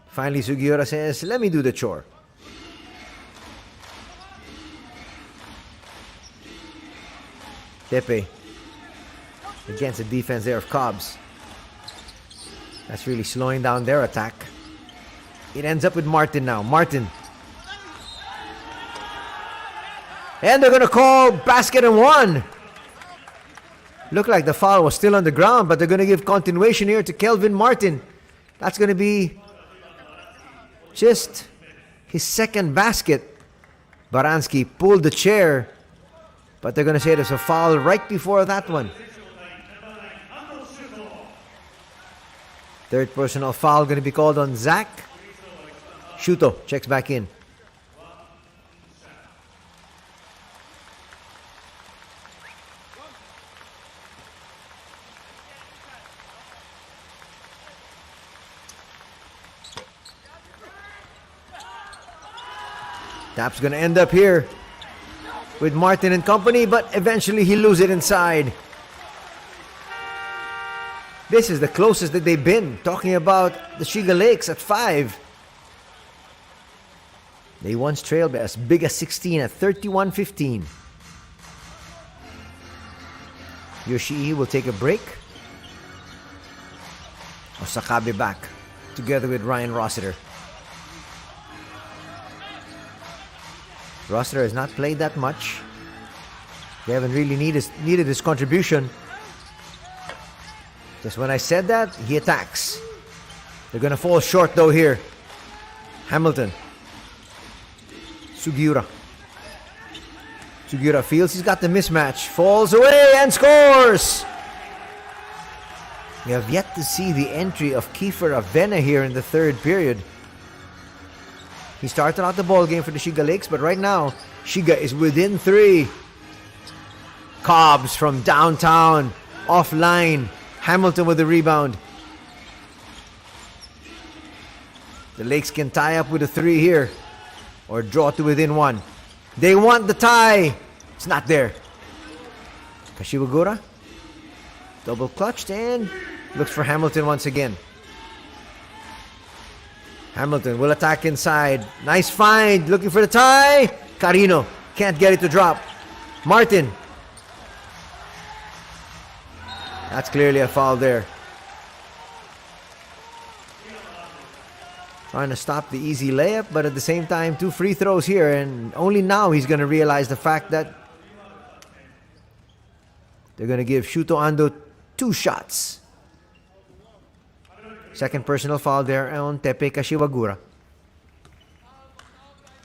Finally, Sugiura says, let me do the chore. Tepe against the defense there of Cobbs. That's really slowing down their attack. It ends up with Martin now. Martin. And they're going to call basket and one. Looked like the foul was still on the ground, but they're going to give continuation here to Kelvin Martin. That's going to be just his second basket. Baranski pulled the chair, but they're going to say there's a foul right before that one. Third personal foul going to be called on Zach. Shuto checks back in. Tap's gonna end up here with Martin and company, but eventually he loses it inside. This is the closest that they've been. Talking about the Shiga Lakes at 5. They once trailed by as big as 16 at 31-15. Yoshii will take a break. Osakabe back together with Ryan Rossiter. Rossiter has not played that much. They haven't really needed his contribution. Just when I said that, he attacks. They're gonna fall short though here. Hamilton. Sugiura. Sugiura feels he's got the mismatch. Falls away and scores! We have yet to see the entry of Kiefer Avena here in the third period. He started out the ball game for the Shiga Lakes, but right now, Shiga is within 3. Cobbs from downtown, offline. Hamilton with the rebound. The Lakes can tie up with a 3 here, or draw to within 1. They want the tie. It's not there. Kashiwagura, double clutched and looks for Hamilton once again. Hamilton will attack inside. Nice find. Looking for the tie. Carino can't get it to drop. Martin. That's clearly a foul there. Trying to stop the easy layup, but at the same time, 2 free throws here. And only now he's going to realize the fact that they're going to give Shuto Ando 2 shots. Second personal foul there on Tepe Kashiwagura.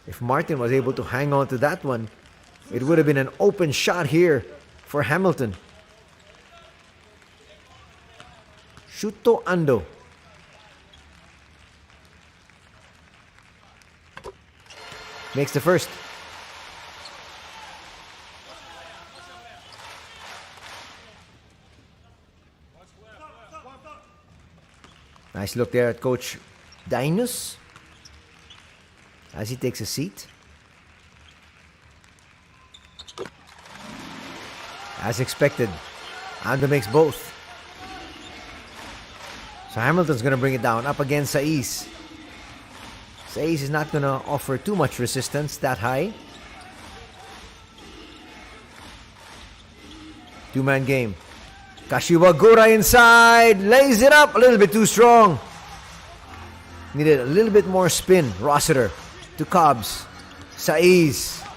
If Martin was able to hang on to that one, it would have been an open shot here for Hamilton. Shuto Ando. Makes the first. Nice look there at Coach Dinus as he takes a seat. As expected, Ando makes both. So Hamilton's going to bring it down up against Saiz. Saiz is not going to offer too much resistance that high. 2-man game. Kashiwagura inside, lays it up a little bit too strong. Needed a little bit more spin. Rossiter to Cobbs. Saiz.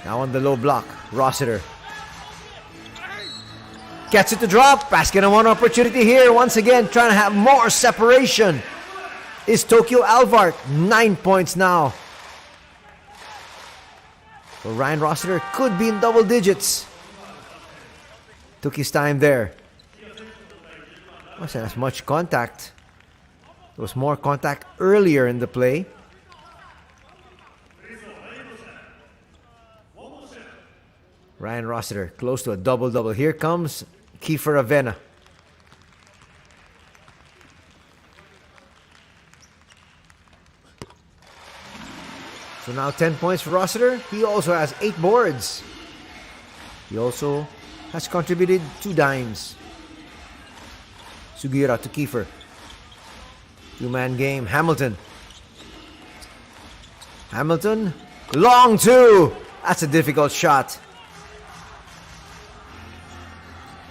Now on the low block, Rossiter. Gets it to drop. Basket on 1 opportunity here. Once again, trying to have more separation. Is Tokyo ALVARK. 9 points now. So Ryan Rossiter could be in double digits. Took his time there. Wasn't as much contact. There was more contact earlier in the play. Ryan Rossiter close to a double-double. Here comes Kiefer Avena. So now 10 points for Rossiter. He also has 8 boards. He also has contributed 2 dimes. Sugiura to Kiefer. 2-man game. Hamilton. Hamilton. Long 2. That's a difficult shot.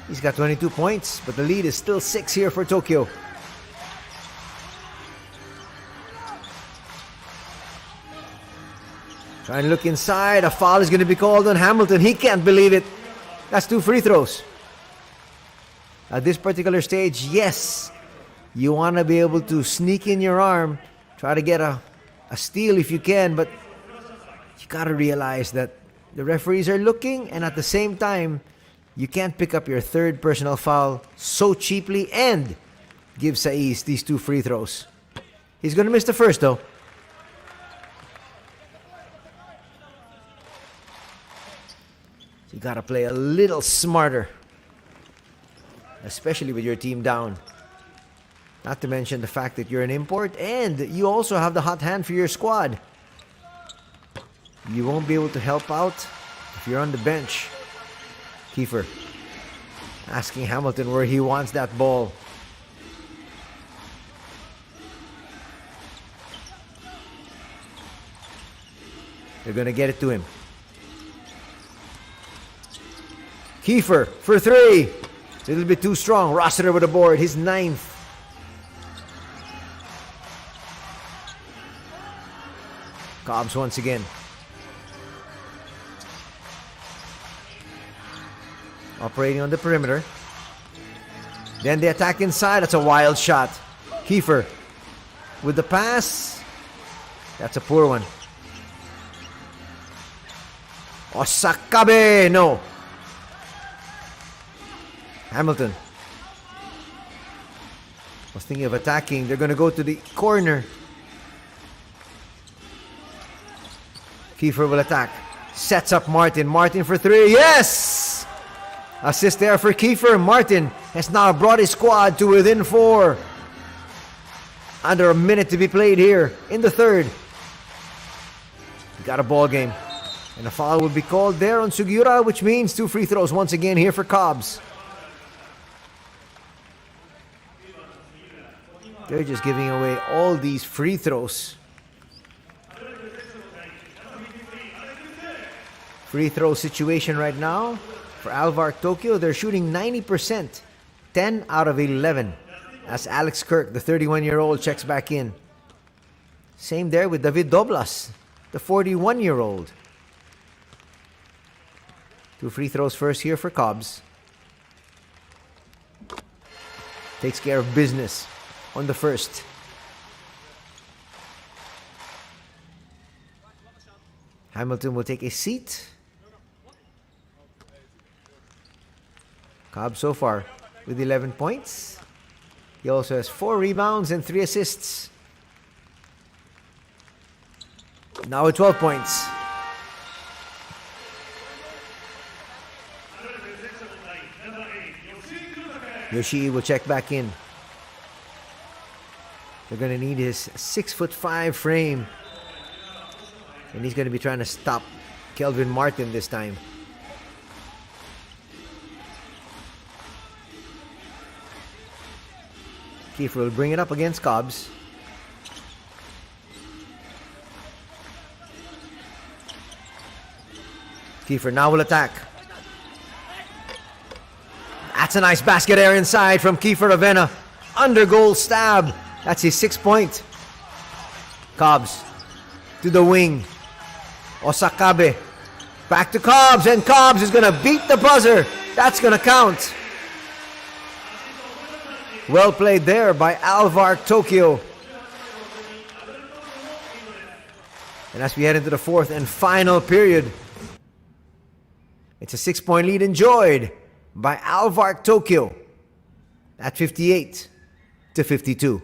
He's got 22 points, but the lead is still 6 here for Tokyo. Trying to look inside. A foul is going to be called on Hamilton. He can't believe it. That's 2 free throws. At this particular stage, yes, you want to be able to sneak in your arm, try to get a steal if you can, but you got to realize that the referees are looking, and at the same time, you can't pick up your 3rd personal foul so cheaply and give Saiz these 2 free throws. He's going to miss the first, though. You got to play a little smarter, especially with your team down. Not to mention the fact that you're an import and you also have the hot hand for your squad. You won't be able to help out if you're on the bench. Kiefer asking Hamilton where he wants that ball. They're going to get it to him. Kiefer for three. A little bit too strong. Rossiter with the board. His 9th. Cobbs once again. Operating on the perimeter. Then they attack inside. That's a wild shot. Kiefer with the pass. That's a poor one. Osakabe, no. Hamilton was thinking of attacking. They're going to go to the corner. Kiefer will attack. Sets up Martin. Martin for three. Yes! Assist there for Kiefer. Martin has now brought his squad to within 4. Under a minute to be played here in the third. We got a ball game. And a foul will be called there on Sugiura, which means 2 free throws once again here for Cobbs. They're just giving away all these free throws. Free throw situation right now for ALVARK Tokyo. They're shooting 90%. 10 out of 11. As Alex Kirk, the 31-year-old, checks back in. Same there with David Doblas, the 41-year-old. 2 free throws first here for Cobbs. Takes care of business on the first. Hamilton will take a seat. Cobbs so far with 11 points. He also has 4 rebounds and 3 assists. Now with 12 points. Yoshii will check back in. They're going to need his 6'5" frame. And he's going to be trying to stop Kelvin Martin this time. Kiefer will bring it up against Cobbs. Kiefer now will attack. That's a nice basket there inside from Kiefer Ravenna. Under goal stab. That's his 6th point. Cobbs to the wing. Osakabe. Back to Cobbs, and Cobbs is going to beat the buzzer. That's going to count. Well played there by ALVARK Tokyo. And as we head into the 4th and final period, it's a 6-point lead enjoyed by ALVARK Tokyo at 58-52.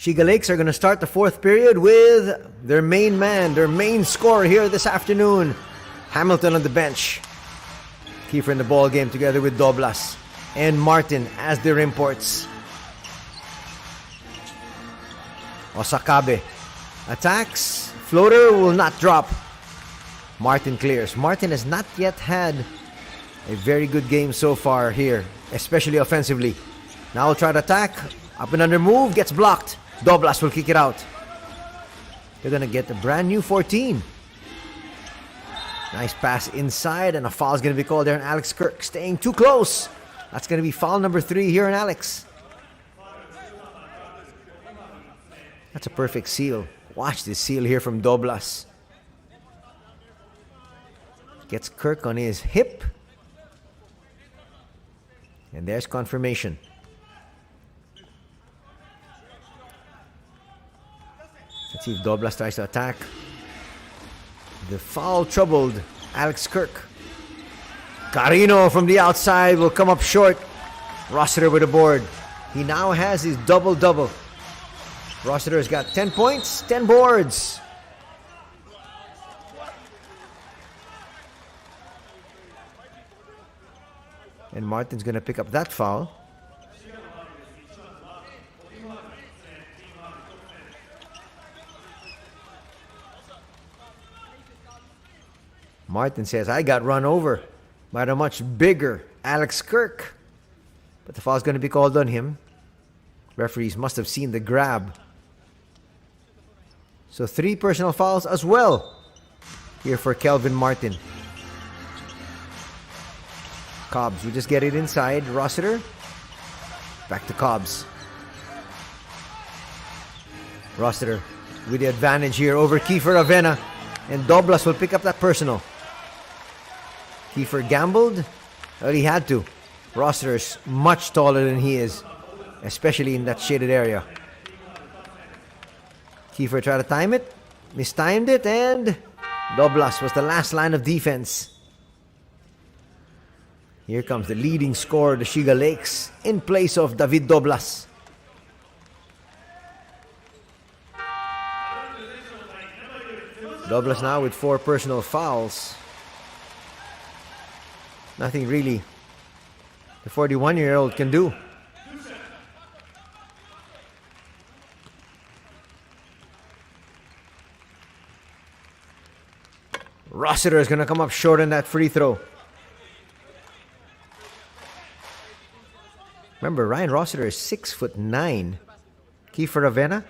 Shiga Lakes are going to start the fourth period with their main man, their main scorer here this afternoon, Hamilton on the bench. Kiefer in the ball game together with Doblas and Martin as their imports. Osakabe attacks. Floater will not drop. Martin clears. Martin has not yet had a very good game so far here, especially offensively. Now he'll try to attack. Up and under move. Gets blocked. Doblas will kick it out. They're going to get a brand new 14. Nice pass inside, and a foul is going to be called there on Alex Kirk. Staying too close. That's going to be foul number 3 here on Alex. That's a perfect seal. Watch this seal here from Doblas. Gets Kirk on his hip. And there's confirmation. Let's see if Doblas tries to attack the foul-troubled Alex Kirk. Carino from the outside will come up short. Rossiter with a board. He now has his double-double. Rossiter has got 10 points, 10 boards. And Martin's going to pick up that foul. Martin says, I got run over by the much bigger Alex Kirk. But the foul's going to be called on him. Referees must have seen the grab. So 3 personal fouls as well here for Kelvin Martin. Cobbs will just get it inside. Rossiter. Back to Cobbs. Rossiter with the advantage here over Kiefer Avena. And Doblas will pick up that personal. Kiefer gambled. Well, he had to. Rossiter is much taller than he is, especially in that shaded area. Kiefer tried to time it, mistimed it, and Doblas was the last line of defense. Here comes the leading scorer, the Shiga Lakes, in place of David Doblas. Doblas now with 4 personal fouls. Nothing really the 41-year-old can do. Rossiter is going to come up short on that free throw. Remember, Ryan Rossiter is 6'9". Kiefer Avena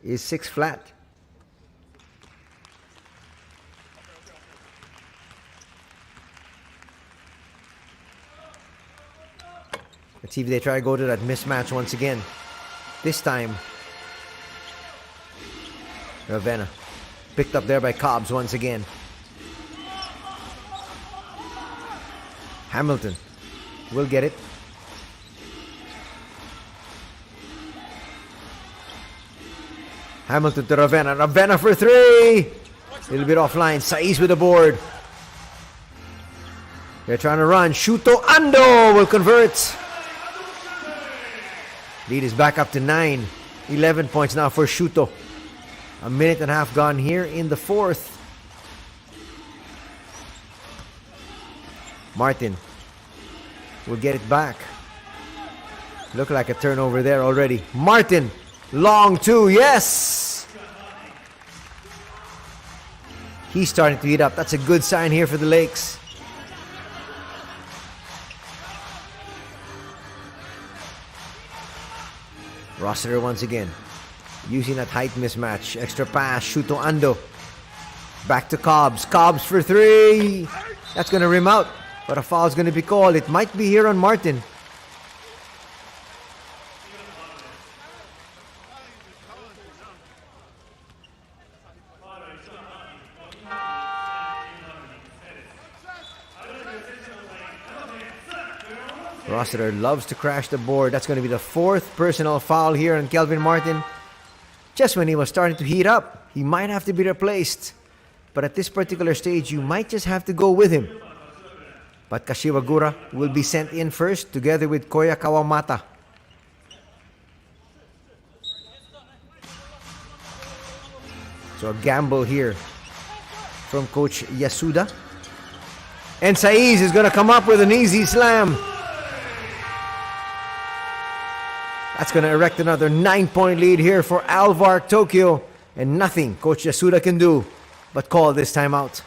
is 6 flat. Let's see if they try to go to that mismatch once again. This time, Ravenna picked up there by Cobbs once again. Hamilton will get it. Hamilton to Ravenna. Ravenna for 3. A little bit offline. Saiz with the board. They're trying to run. Shuto Ando will convert. Lead is back up to 9. 11 points now for Shuto. A minute and a half gone here in the 4th. Martin will get it back. Look like a turnover there already. Martin, long 2, yes! He's starting to heat up. That's a good sign here for the Lakes. Rossiter once again using that height mismatch. Extra pass. Shuto Ando. Back to Cobbs. Cobbs for 3. That's going to rim out. But a foul is going to be called. It might be here on Martin. Rossiter loves to crash the board. That's going to be the 4th personal foul here on Kelvin Martin. Just when he was starting to heat up, he might have to be replaced. But at this particular stage, you might just have to go with him. But Kashiwagura will be sent in first together with Koya Kawamata. So a gamble here from Coach Yasuda. And Saiz is going to come up with an easy slam. That's going to erect another 9-point lead here for ALVARK Tokyo. And nothing Coach Yasuda can do but call this timeout.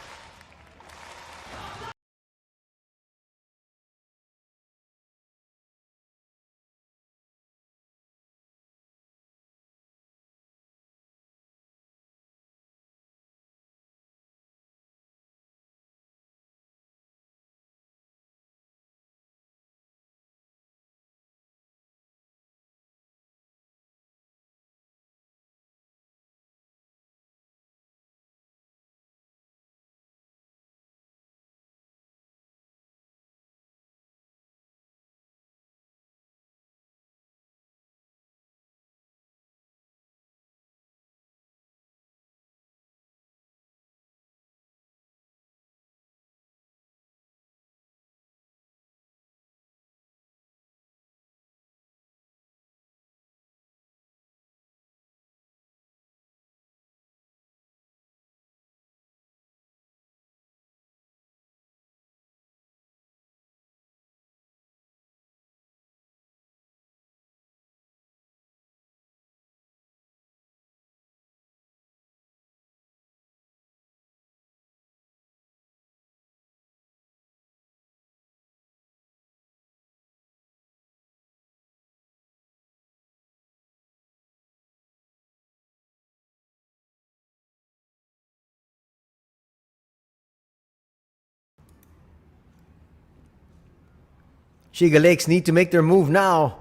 Shiga Lakes need to make their move now.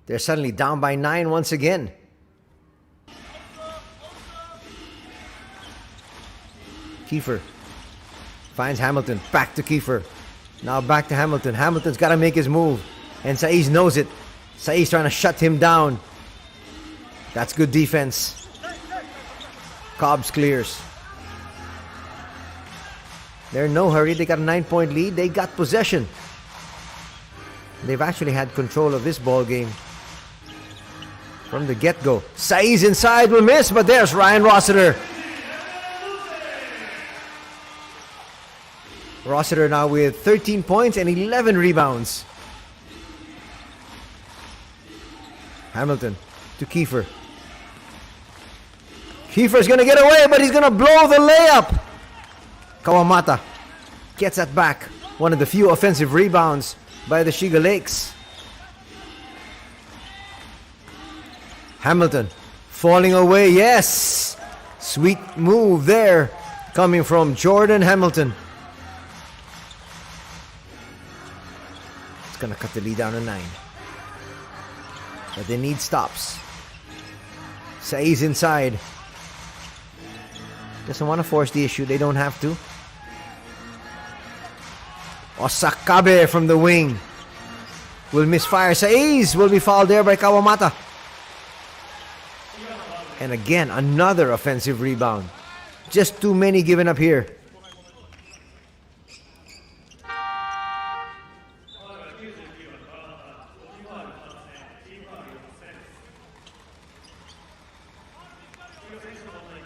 They're suddenly down by 9 once again. Kiefer finds Hamilton. Back to Kiefer. Now back to Hamilton. Hamilton's got to make his move. And Saiz knows it. Saiz trying to shut him down. That's good defense. Cobbs clears. They're in no hurry. They got a 9-point lead. They got possession. They've actually had control of this ball game from the get-go. Saiz inside will miss, but there's Ryan Rossiter. Rossiter now with 13 points and 11 rebounds. Hamilton to Kiefer. Kiefer's going to get away, but he's going to blow the layup. Kawamata gets that back. One of the few offensive rebounds by the Shiga Lakes. Hamilton falling away. Yes! Sweet move there coming from Jordan Hamilton. It's going to cut the lead down to 9. But they need stops. Saiz inside. Doesn't want to force the issue. They don't have to. Osakabe from the wing will misfire. Saiz will be fouled there by Kawamata. And again, another offensive rebound. Just too many given up here.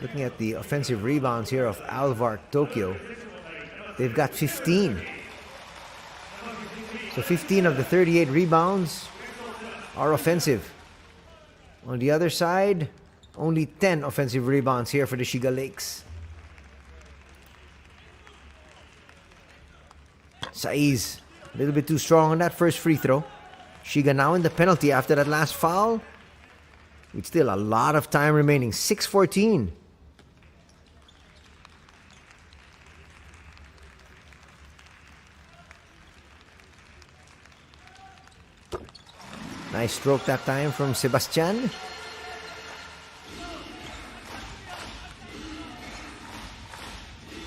Looking at the offensive rebounds here of ALVARK Tokyo, they've got 15. So 15 of the 38 rebounds are offensive. On the other side, only 10 offensive rebounds here for the Shiga Lakes. Saiz, a little bit too strong on that first free throw. Shiga now in the penalty after that last foul. With still a lot of time remaining. 6:14. Nice stroke that time from Sebastian.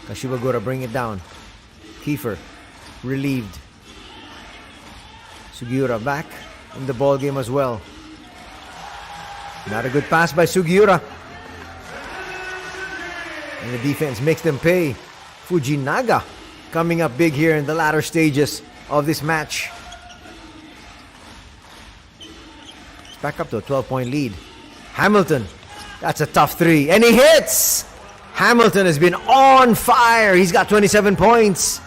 Kashibagura bring it down. Kiefer relieved. Sugiura back in the ball game as well. Not a good pass by Sugiura. And the defense makes them pay. Fujinaga coming up big here in the latter stages of this match. Back up to a 12-point lead. Hamilton That's a tough three. And he hits! Hamilton has been on fire. He's got 27 points.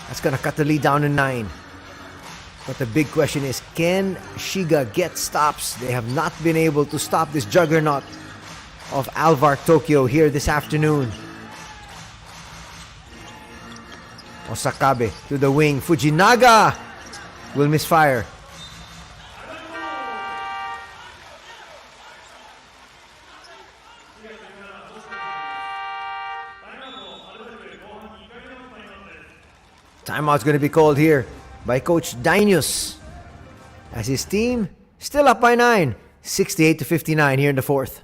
That's going to cut the lead down to 9. But the big question is, can Shiga get stops? They have not been able to stop this juggernaut of ALVARK Tokyo here this afternoon. Osakabe to the wing. Fujinaga will misfire. Timeout's going to be called here by Coach Dainius, as his team still up by 9, 68-59 here in the fourth.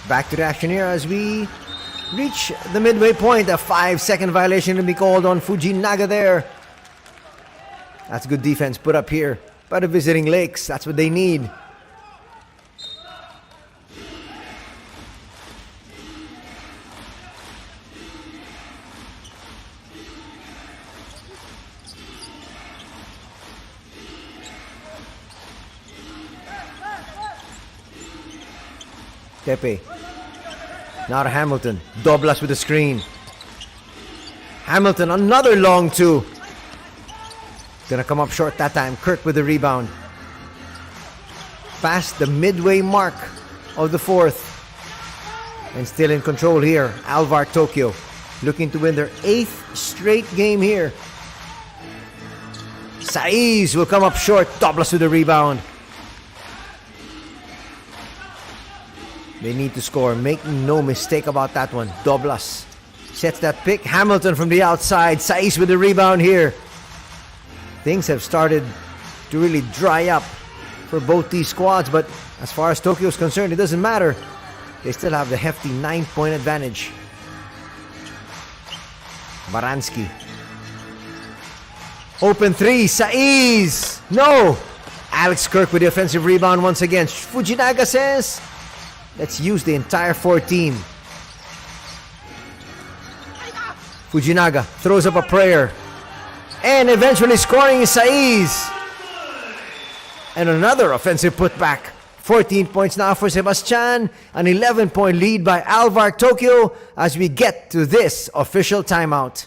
Back to the action here as we reach the midway point. A 5-second violation to be called on Fujinaga there. That's good defense put up here by the visiting Lakes. That's what they need. Tepe. Now to Hamilton. Doblas with the screen. Hamilton, another long two. Gonna come up short that time. Kirk with the rebound. Past the midway mark of the fourth. And still in control here. ALVARK Tokyo looking to win their 8th straight game here. Saiz will come up short. Doblas with the rebound. They need to score. Make no mistake about that one. Doblas sets that pick. Hamilton from the outside. Saiz with the rebound here. Things have started to really dry up for both these squads, but as far as Tokyo is concerned, it doesn't matter. They still have the hefty 9-point advantage. Baranski. Open three. Saiz. No. Alex Kirk with the offensive rebound once again. Fujinaga says, let's use the entire 14. Fujinaga throws up a prayer. And eventually scoring is Saiz. And another offensive putback. 14 points now for Sebastian. An 11-point lead by ALVARK Tokyo as we get to this official timeout.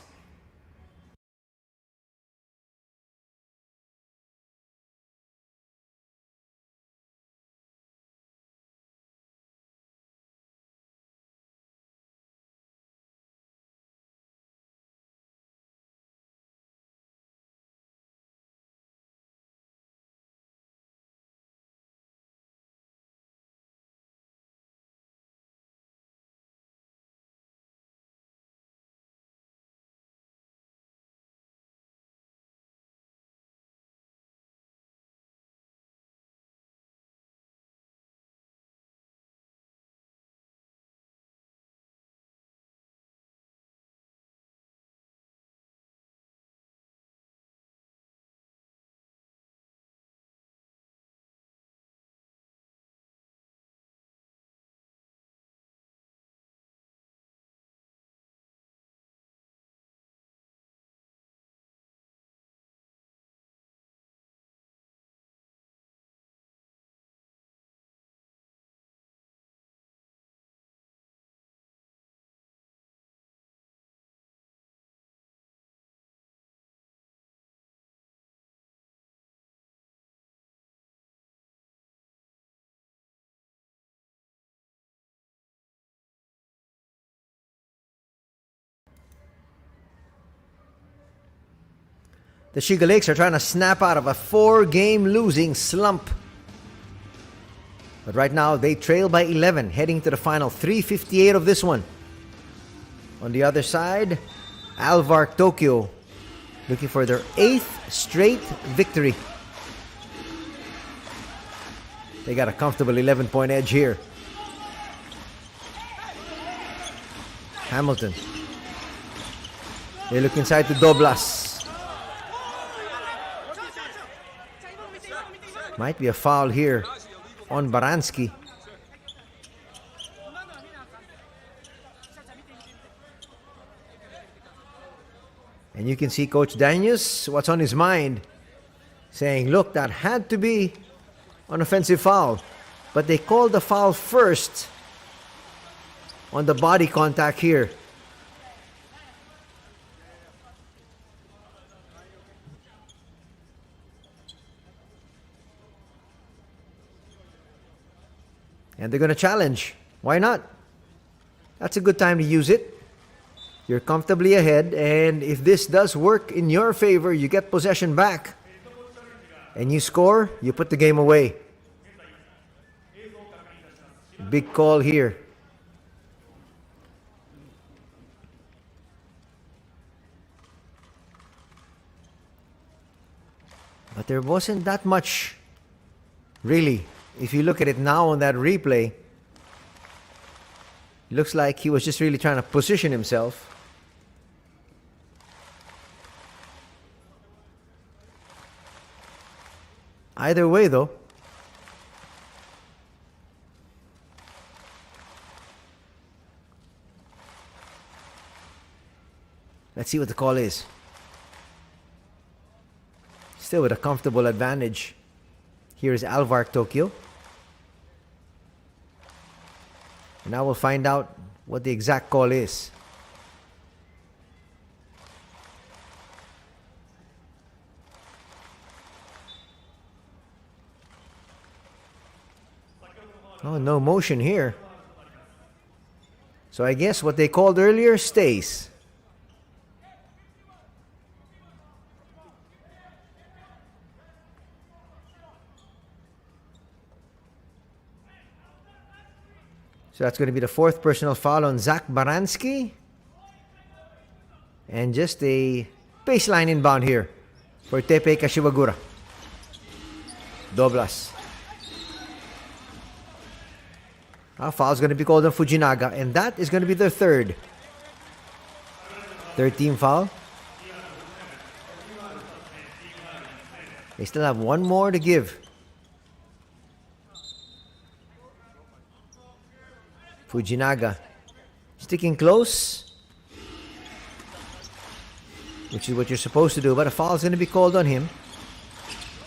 The Shiga Lakes are trying to snap out of a 4-game losing slump. But right now, they trail by 11, heading to the final 3:58 of this one. On the other side, ALVARK Tokyo looking for their 8th straight victory. They got a comfortable 11-point edge here. Hamilton. They look inside to Doblas. Might be a foul here on Baranski. And you can see Coach Daniels, what's on his mind, saying, look, that had to be an offensive foul. But they called the foul first on the body contact here. And they're going to challenge. Why not? That's a good time to use it. You're comfortably ahead, and if this does work in your favor, you get possession back. And you score, you put the game away. Big call here. But there wasn't that much, really. If you look at it now on that replay, it looks like he was just really trying to position himself. Either way, though, let's see what the call is. Still with a comfortable advantage. Here's ALVARK Tokyo. And now we'll find out what the exact call is. Oh, no motion here. So I guess what they called earlier stays. So that's going to be the 4th personal foul on Zach Baranski. And just a baseline inbound here for Tepe Kashiwagura. Doblas. A foul is going to be called on Fujinaga, and that is going to be their 3rd. 13 foul. They still have one more to give. Fujinaga sticking close, which is what you're supposed to do, but a foul is going to be called on him.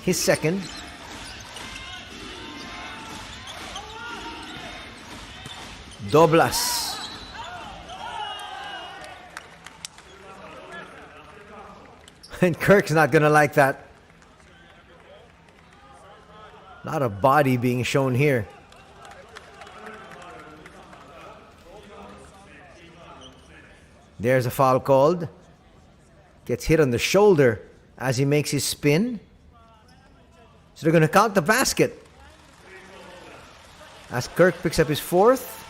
His 2nd. Doblas. And Kirk's not going to like that. A lot of body being shown here. There's a foul called. Gets hit on the shoulder as he makes his spin. So they're going to count the basket. As Kirk picks up his 4th.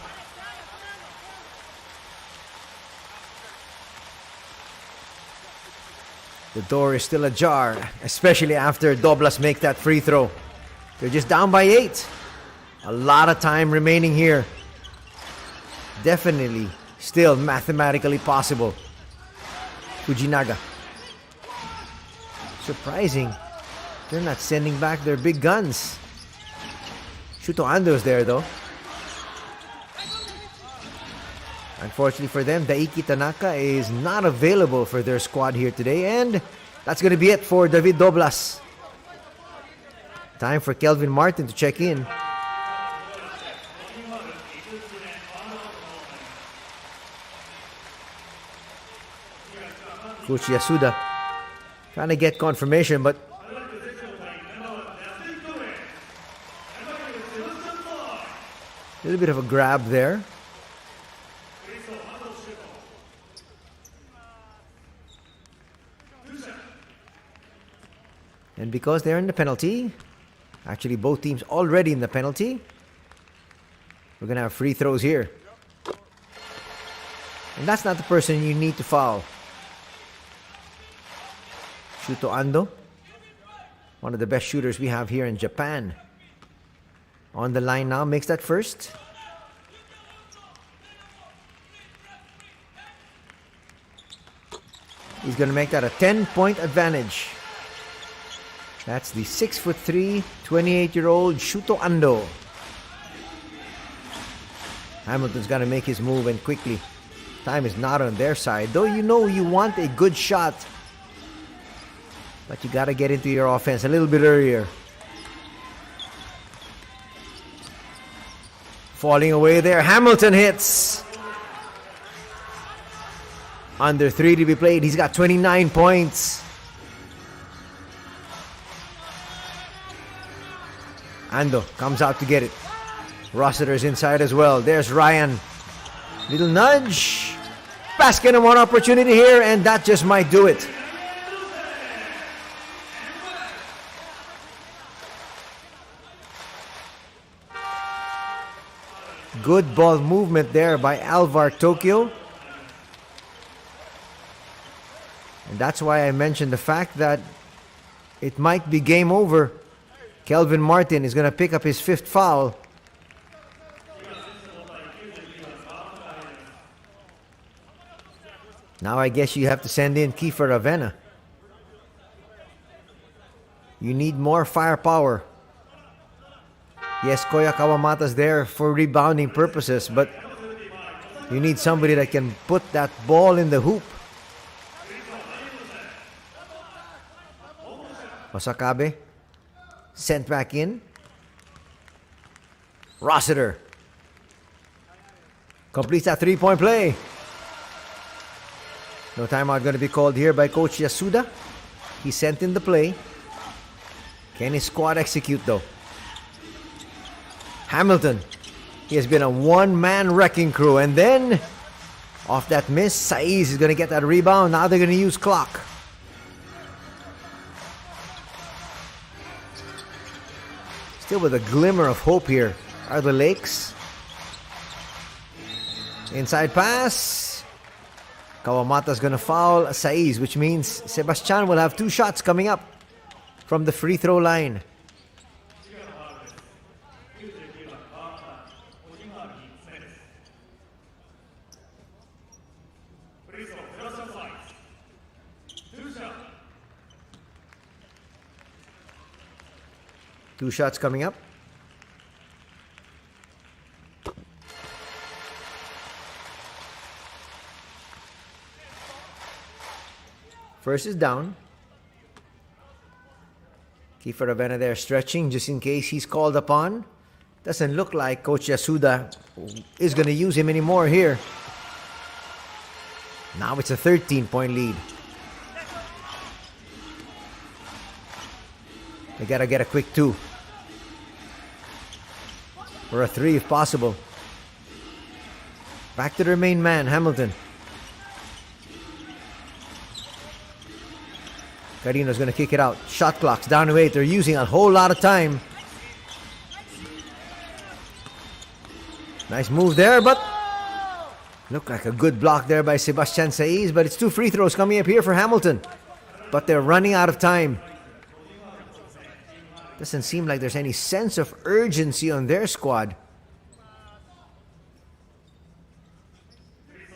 The door is still ajar, especially after Doblas make that free throw. They're just down by 8. A lot of time remaining here. Definitely still mathematically possible. Fujinaga. Surprising. They're not sending back their big guns. Shuto Ando's there though. Unfortunately for them, Daiki Tanaka is not available for their squad here today. And that's going to be it for David Doblas. Time for Kelvin Martin to check in. Coach Yasuda trying to get confirmation, but a little bit of a grab there. because they're in the penalty. Actually, both teams already in the penalty. We're going to have free throws here. And that's not the person you need to foul. Shuto Ando, one of the best shooters we have here in Japan. On the line now, makes that first. He's going to make that a 10-point advantage. That's the 6'3", 28-year-old Shuto Ando. Hamilton's got to make his move, and quickly. Time is not on their side. Though you know you want a good shot, but you got to get into your offense a little bit earlier. Falling away there. Hamilton hits. Under 3 to be played. He's got 29 points. Ando comes out to get it. Rossiter's inside as well. There's Ryan. Little nudge. Basket and one opportunity here, and that just might do it. Good ball movement there by ALVARK Tokyo. And that's why I mentioned the fact that it might be game over. Kelvin Martin is going to pick up his 5th foul. Now I guess you have to send in Kiefer Ravena. You need more firepower. Yes, Koya Kawamata's there for rebounding purposes, but you need somebody that can put that ball in the hoop. Osakabe sent back in. Rossiter completes that 3-point play. No timeout going to be called here by Coach Yasuda. He sent in the play. Can his squad execute though? Hamilton. He has been a one-man wrecking crew. And then, off that miss, Saiz is going to get that rebound. Now they're going to use clock. Still with a glimmer of hope here are the Lakes. Inside pass. Kawamata's going to foul Saiz, which means Sebastian will have 2 shots coming up from the free throw line. Two shots coming up. First is down. Kiefer Ravena there stretching just in case he's called upon. Doesn't look like Coach Yasuda is going to use him anymore here. Now it's a 13-point lead. They got to get a quick 2. Or a 3 if possible. Back to their main man, Hamilton. Carino's going to kick it out. Shot clock's down to 8. They're using a whole lot of time. Nice move there, but looked like a good block there by Sebastian Saiz, but it's 2 free throws coming up here for Hamilton. But they're running out of time. Doesn't seem like there's any sense of urgency on their squad.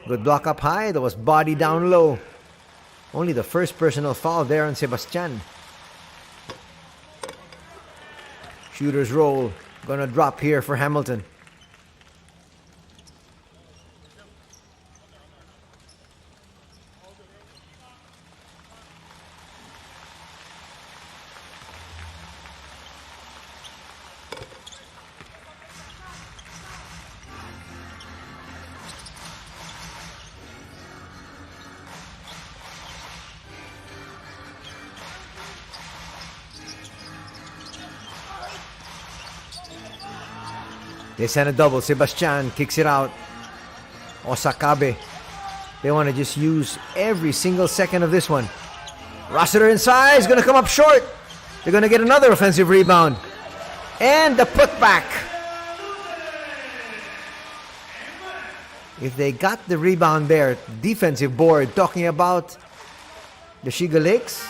Good block up high. That was body down low. Only the first personal foul there on Sebastian. Shooter's roll. Gonna drop here for Hamilton. They send a double. Sebastian kicks it out. Osakabe. They want to just use every single second of this one. Rossiter inside is going to come up short. They're going to get another offensive rebound. And the putback. If they got the rebound there, defensive board, talking about the Shiga Lakes,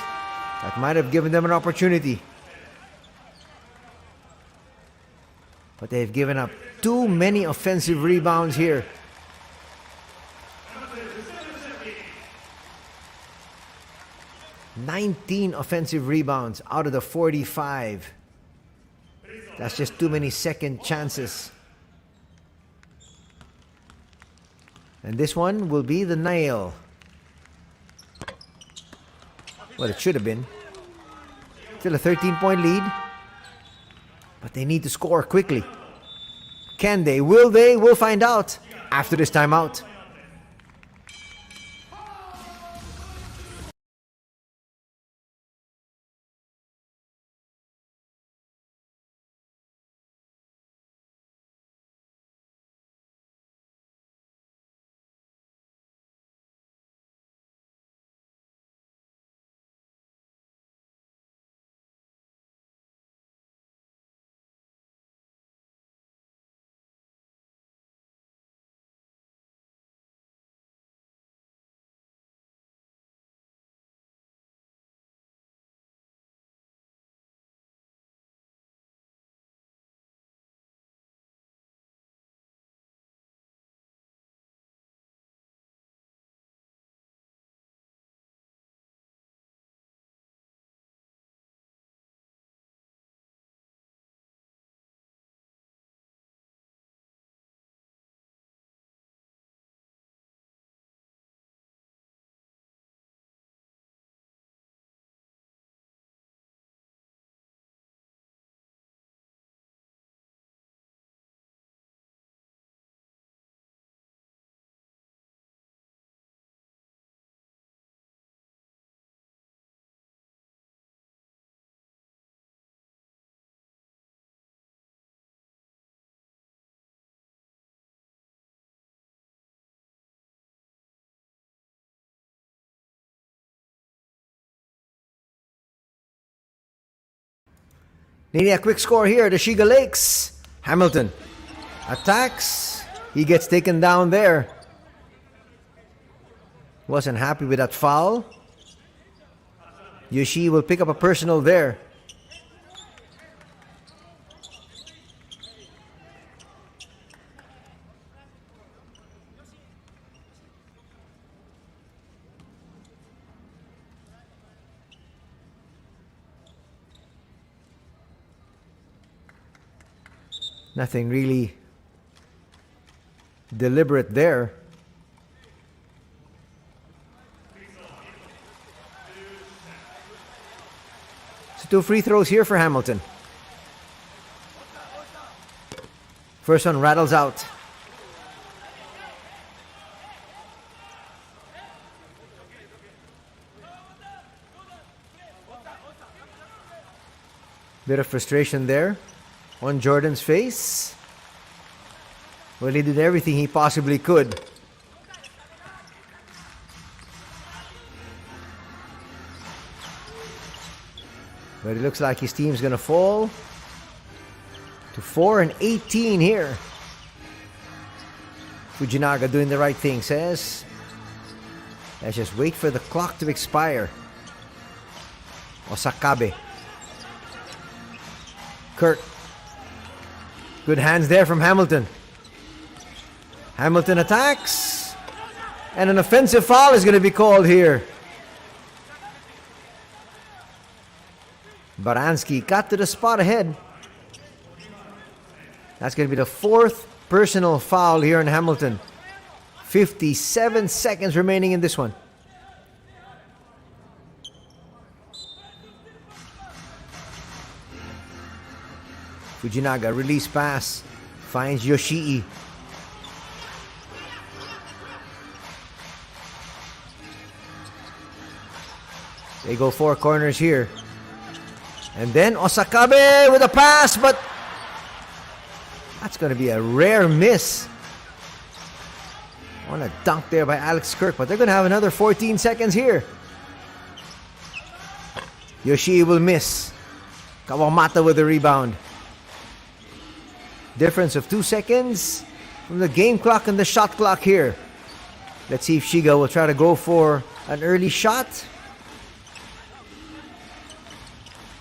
that might have given them an opportunity. But they've given up too many offensive rebounds here. "19 offensive rebounds out of the 45. That's just too many second chances. And this one will be the nail. Well, it should have been. Still a 13-point lead. But they need to score quickly. Can they? Will they? We'll find out after this timeout. Needing a quick score here, the Shiga Lakes. Hamilton attacks. He gets taken down there. Wasn't happy with that foul. Yoshi will pick up a personal there. Nothing really deliberate there. So 2 free throws here for Hamilton. First one rattles out. Bit of frustration there on Jordan's face. Well, he did everything he possibly could. But it looks like his team's gonna fall to 4 and 18 here. Fujinaga doing the right thing, says, let's just wait for the clock to expire. Osakabe. Kurt. Good hands there from Hamilton. Hamilton attacks. And an offensive foul is going to be called here. Baranski got to the spot ahead. That's going to be the 4th personal foul here in Hamilton. 57 seconds remaining in this one. Fujinaga, release pass, finds Yoshii. They go 4 corners here. And then Osakabe with a pass, but that's going to be a rare miss. On a dunk there by Alex Kirk, but they're going to have another 14 seconds here. Yoshii will miss. Kawamata with the rebound. Difference of 2 seconds from the game clock and the shot clock here. Let's see if Shiga will try to go for an early shot.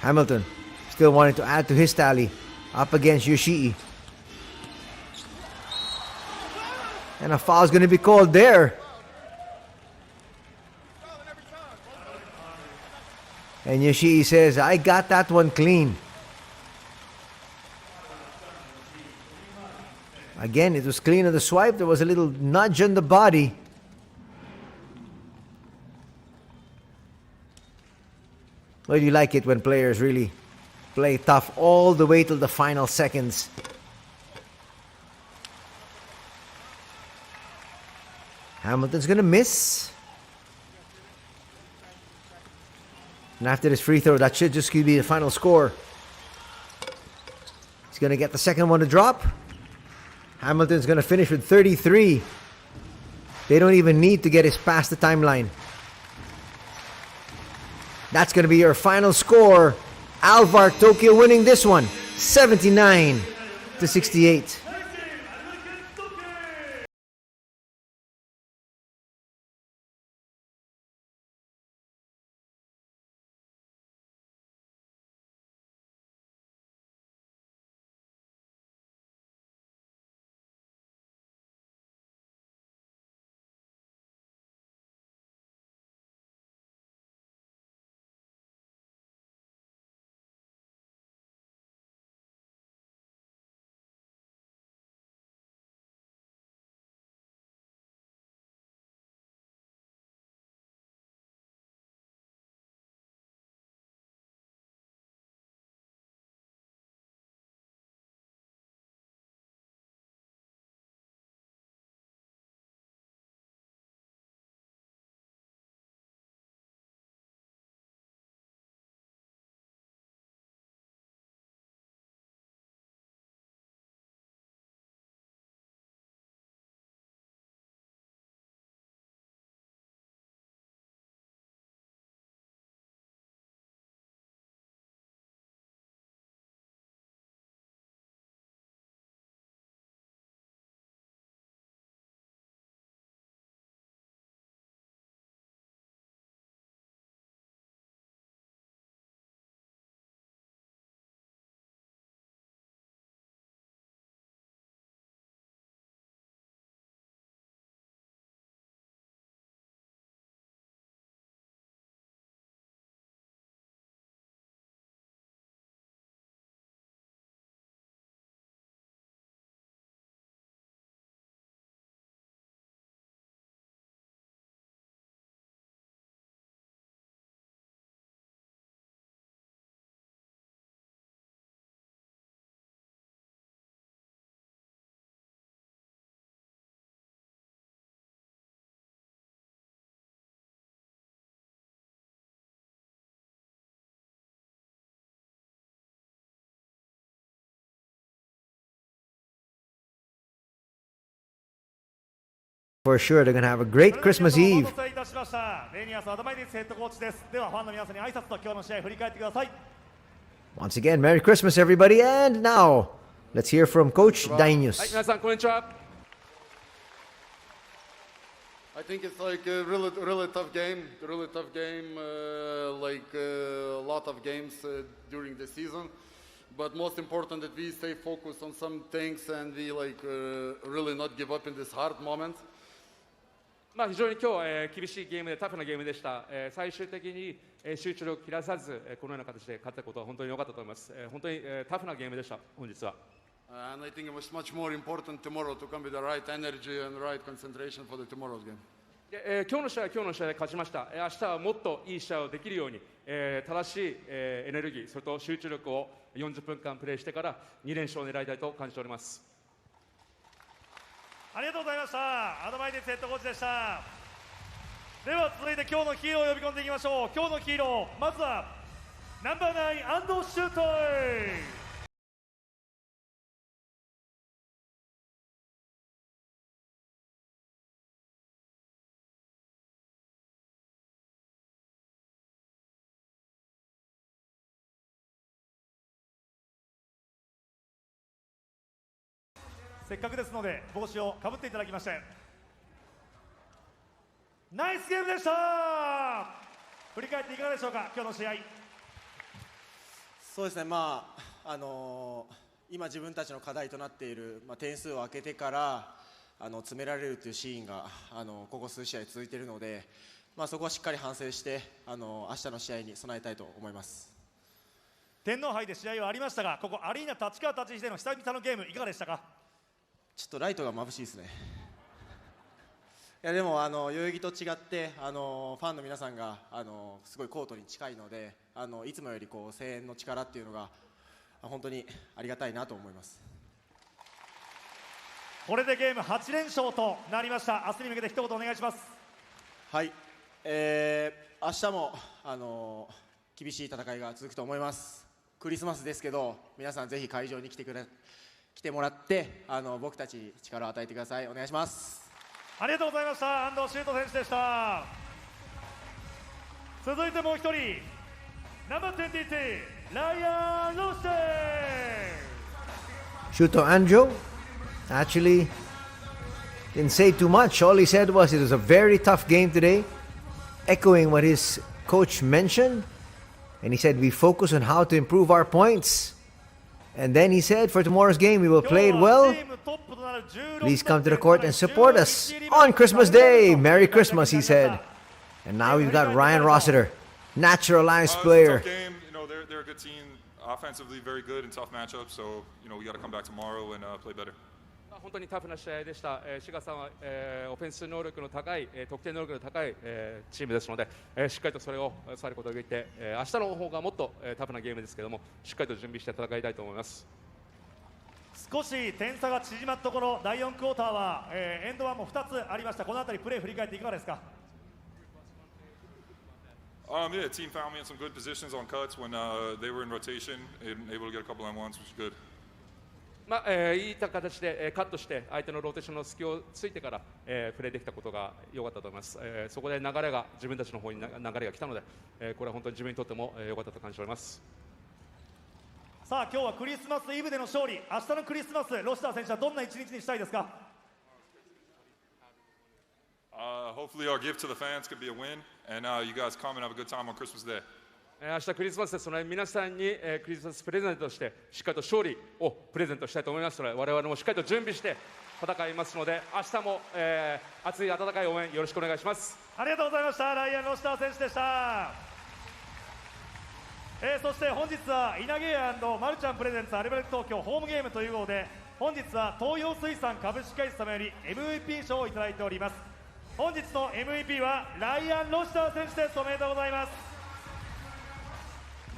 Hamilton still wanting to add to his tally. Up against Yoshii. And a foul is going to be called there. And Yoshii says, I got that one clean. Again, it was clean on the swipe. There was a little nudge on the body. Well, you like it when players really play tough all the way till the final seconds. Hamilton's going to miss. And after this free throw, that should just be the final score. He's going to get the second one to drop. Hamilton's going to finish with 33. They don't even need to get us past the timeline. That's going to be your final score. ALVARK Tokyo winning this one, 79-68. For sure, they're going to have a great Christmas Eve. Once again, Merry Christmas, everybody. And now, let's hear from Coach Dainius. I think it's like a really tough game. Like a lot of games during the season. But most important that we stay focused on some things and we like really not give up in this hard moment. 非常に今日、厳しいゲームでタフなゲームでした。最終的に、集中力を切らさず、このような形で勝ったことは本当に良かったと思います。本当に、タフなゲームでした。本日は。And I think it was much more important tomorrow to come with the right energy and right concentration for the tomorrow's game. 今日の試合は今日の試合で勝ちました。明日はもっといい試合をできるように、正しい、エネルギー、それと集中力を40分間プレーしてから2連勝を狙いたいと感じております。ありがとうございました。アドバイデンスヘッドコーチでした。では続いて今日のヒーローを呼び込んでいきましょう。今日のヒーロー、まずはナンバー9安藤シュートイ。せっかくですので帽子をかぶっていただきまして、ナイスゲームでした。振り返っていかがでしょうか、今日の試合。そうですね、今自分たちの課題となっている、点数を開けてから詰められるというシーンがここ数試合続いているので、そこはしっかり反省して明日の試合に備えたいと思います。天皇杯で試合はありましたが、ここアリーナ立川立ちでの久々のゲームいかがでしたか。ちょっとライトが眩しいですね。いやでも代々木と違ってファンの皆さんがすごいコートに近いのでいつもよりこう声援の力っていうのが本当にありがたいなと思います。これでゲーム8連勝となりました。明日に向けて一言お願いします。はい、明日も厳しい戦いが続くと思います。クリスマスですけど皆さんぜひ会場に来てもらって僕たちに力を与えてください。お願いします。ありがとうございました。安藤修斗選手でした。続いてもう一人、ナンバー22、ライアン・ロステー。 Shuto Anjo actually didn't say too much. All he said was it was a very tough game today, echoing what his coach mentioned. And he said we focus on how to improve our points. And then he said for tomorrow's game we will play it well. Please come to the court and support us on Christmas Day. Merry Christmas, he said. And now we've got Ryan Rossiter, naturalized player. It's a tough game. You know, they're a good team, offensively very good in tough matchups. So, you know, we got to come back tomorrow and play better. 本当にタフな試合でした。志賀さんは、オフェンス能力の高い、得点能力の高い、チームですので、しっかりとそれを抑えることができて、明日の方がもっと、タフなゲームですけども、しっかりと準備して戦いたいと思います。少し点差が縮まったところ、第4クォーターは、エンドワンも2つありました。このあたりプレー振り返っていかがですか。Yeah, the team found me in some good positions on cuts when they were in rotation and able to get a couple on ones, which is good. いい形で、カットして相手のローテーションの隙をついてから、プレーできたことが良かったと思います。そこで流れが自分たちの方に流れが来たので、これは本当に自分にとっても良かったと感じております。さあ今日はクリスマスイブでの勝利、明日のクリスマスロシター選手はどんな一日にしたいですか。Hopefully our gift to the fans could be a win, and you guys come and have a good time on Christmas Day. 明日クリスマスですので皆さんにクリスマスプレゼントとしてしっかりと勝利をプレゼントしたいと思いますので、我々もしっかりと準備して戦いますので、明日も、熱い温かい応援よろしくお願いします。ありがとうございました。ライアン・ロシター選手でした。そして本日は稲毛屋&マルちゃんプレゼンツアルバルク東京ホームゲームという号で、本日は東洋水産株式会社様より MVP 賞をいただいております。本日の MVP はライアン・ロシター選手です。おめでとうございます。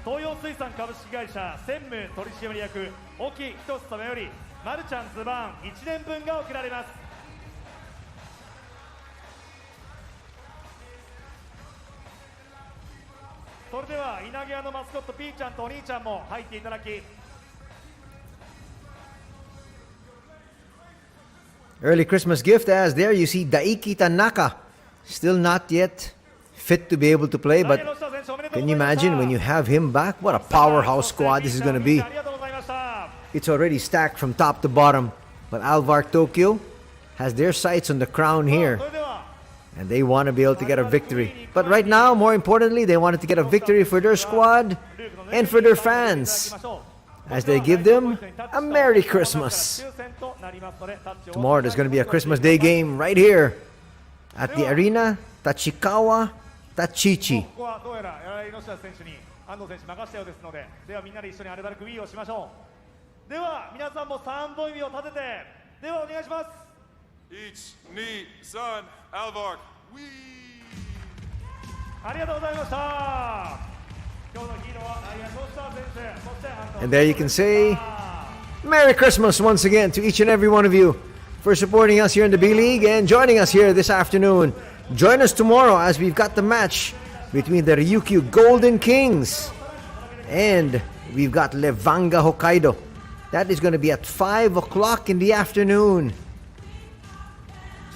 東洋水産株式会社専務取締役沖仁様よりマルちゃんズバーン1年分が贈られます。それでは稲毛屋のマスコットピーちゃんとお兄ちゃんも入っていただき、 Early Christmas gift as there you see Daiki Tanaka, still not yet fit to be able to play, but can you imagine when you have him back? What a powerhouse squad this is going to be. It's already stacked from top to bottom, but ALVARK Tokyo has their sights on the crown here, and they want to be able to get a victory. But right now, more importantly, they wanted to get a victory for their squad and for their fans, as they give them a Merry Christmas. Tomorrow there's going to be a Christmas Day game right here at the arena Tachikawa Tachichi. ここはどうやら吉田選手に安藤選手任せたようですので、ではみんなで一緒にアルバルク Wii をしましょう。では皆さんも3本指を立てて、ではお願いします。 Each, knee, son, ALVARK, we. ありがとうございました。今日のヒーローはライアン・ロシター選手、そして安藤 And there you can say Merry Christmas once again to each and every one of you for supporting us here in the B-League and joining us here this afternoon. Join us tomorrow as we've got the match between the Ryukyu Golden Kings and we've got Levanga Hokkaido. That is going to be at 5 o'clock in the afternoon.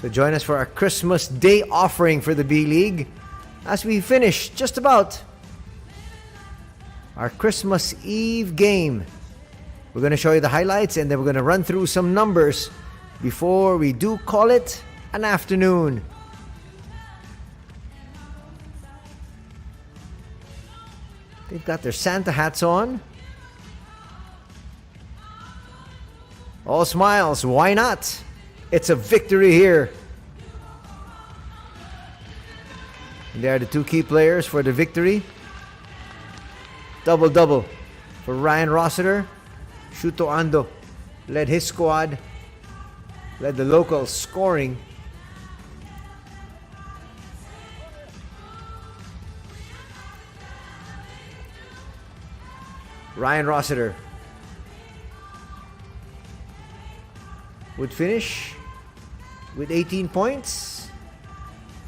So join us for our Christmas Day offering for the B-League as we finish just about our Christmas Eve game. We're going to show you the highlights and then we're going to run through some numbers before we do call it an afternoon. They've got their Santa hats on. All smiles, why not? It's a victory here. And they are the two key players for the victory. Double-double for Ryan Rossiter. Shuto Ando led his squad, led the locals scoring. Ryan Rossiter would finish with 18 points,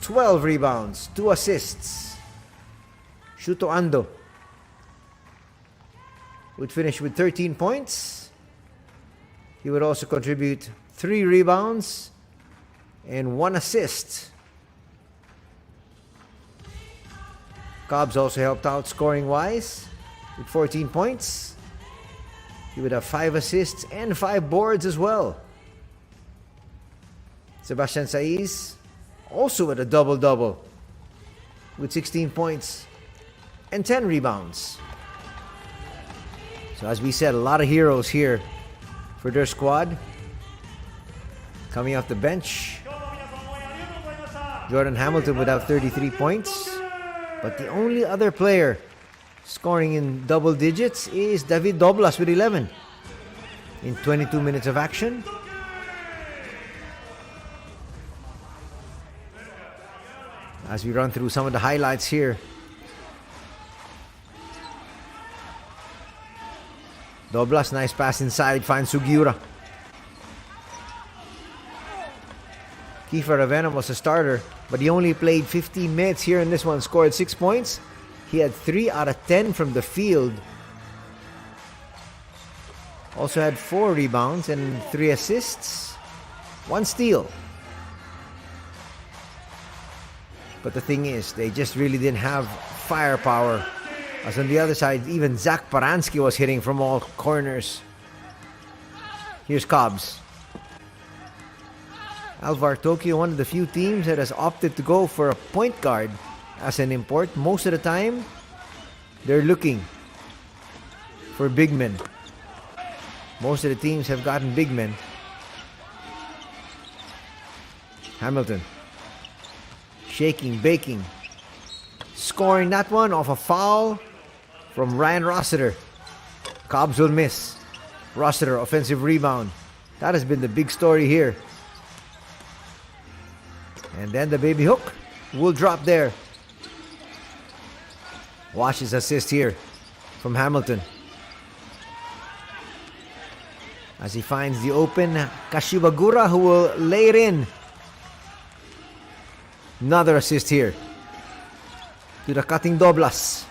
12 rebounds, 2 assists. Shuto Ando would finish with 13 points. He would also contribute 3 rebounds and 1 assist. Cobbs also helped out scoring-wise with 14 points. He would have 5 assists and 5 boards as well. Sebastian Saiz also with a double-double with 16 points and 10 rebounds. So as we said, a lot of heroes here for their squad. Coming off the bench, Jordan Hamilton would have 33 points. But the only other player scoring in double digits is David Doblas with 11 in 22 minutes of action. As we run through some of the highlights here, Doblas, nice pass inside, finds Sugiura. Kiefer Ravenna was a starter, but he only played 15 minutes here in this one, scored 6 points. He had 3 out of 10 from the field. Also had 4 rebounds and 3 assists, 1 steal. But the thing is, they just really didn't have firepower. As on the other side, even Zach Paransky was hitting from all corners. Here's Cobbs. ALVARK Tokyo, one of the few teams that has opted to go for a point guard as an import. Most of the time, they're looking for big men. Most of the teams have gotten big men. Hamilton. Shaking, baking. Scoring that one off a foul from Ryan Rossiter. Cobbs will miss. Rossiter, offensive rebound. That has been the big story here. And then the baby hook will drop there. Watch his assist here from Hamilton. As he finds the open Kashibagura, who will lay it in. Another assist here to the cutting Doblas.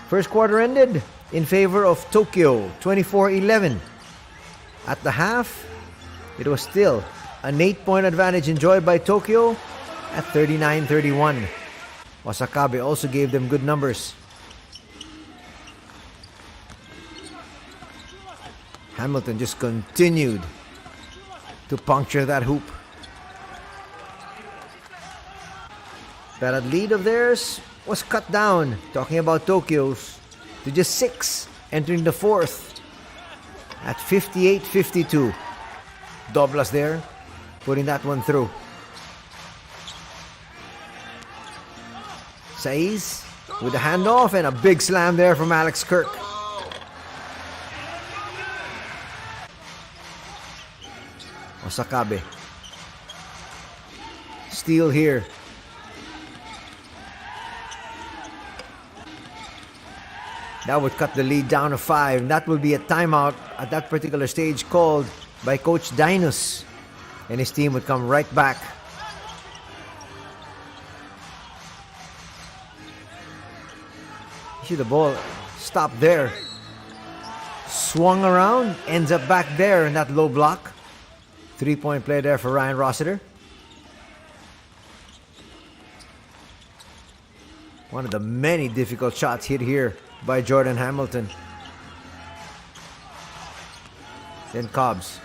First quarter ended in favor of Tokyo, 24-11. At the half, it was still an 8-point advantage enjoyed by Tokyo at 39-31. Wasakabe also gave them good numbers. Hamilton just continued to puncture that hoop. That lead of theirs was cut down, talking about Tokyo's, to just 6 entering the fourth at 58-52. Doblas there, putting that one through. Saiz with a handoff and a big slam there from Alex Kirk. Osakabe. Steal here. That would cut the lead down to 5. And that will be a timeout at that particular stage called by Coach Dinus. And his team would come right back. You see the ball stopped there. Swung around, ends up back there in that low block. 3-point play there for Ryan Rossiter. One of the many difficult shots hit here by Jordan Hamilton. Then Cobbs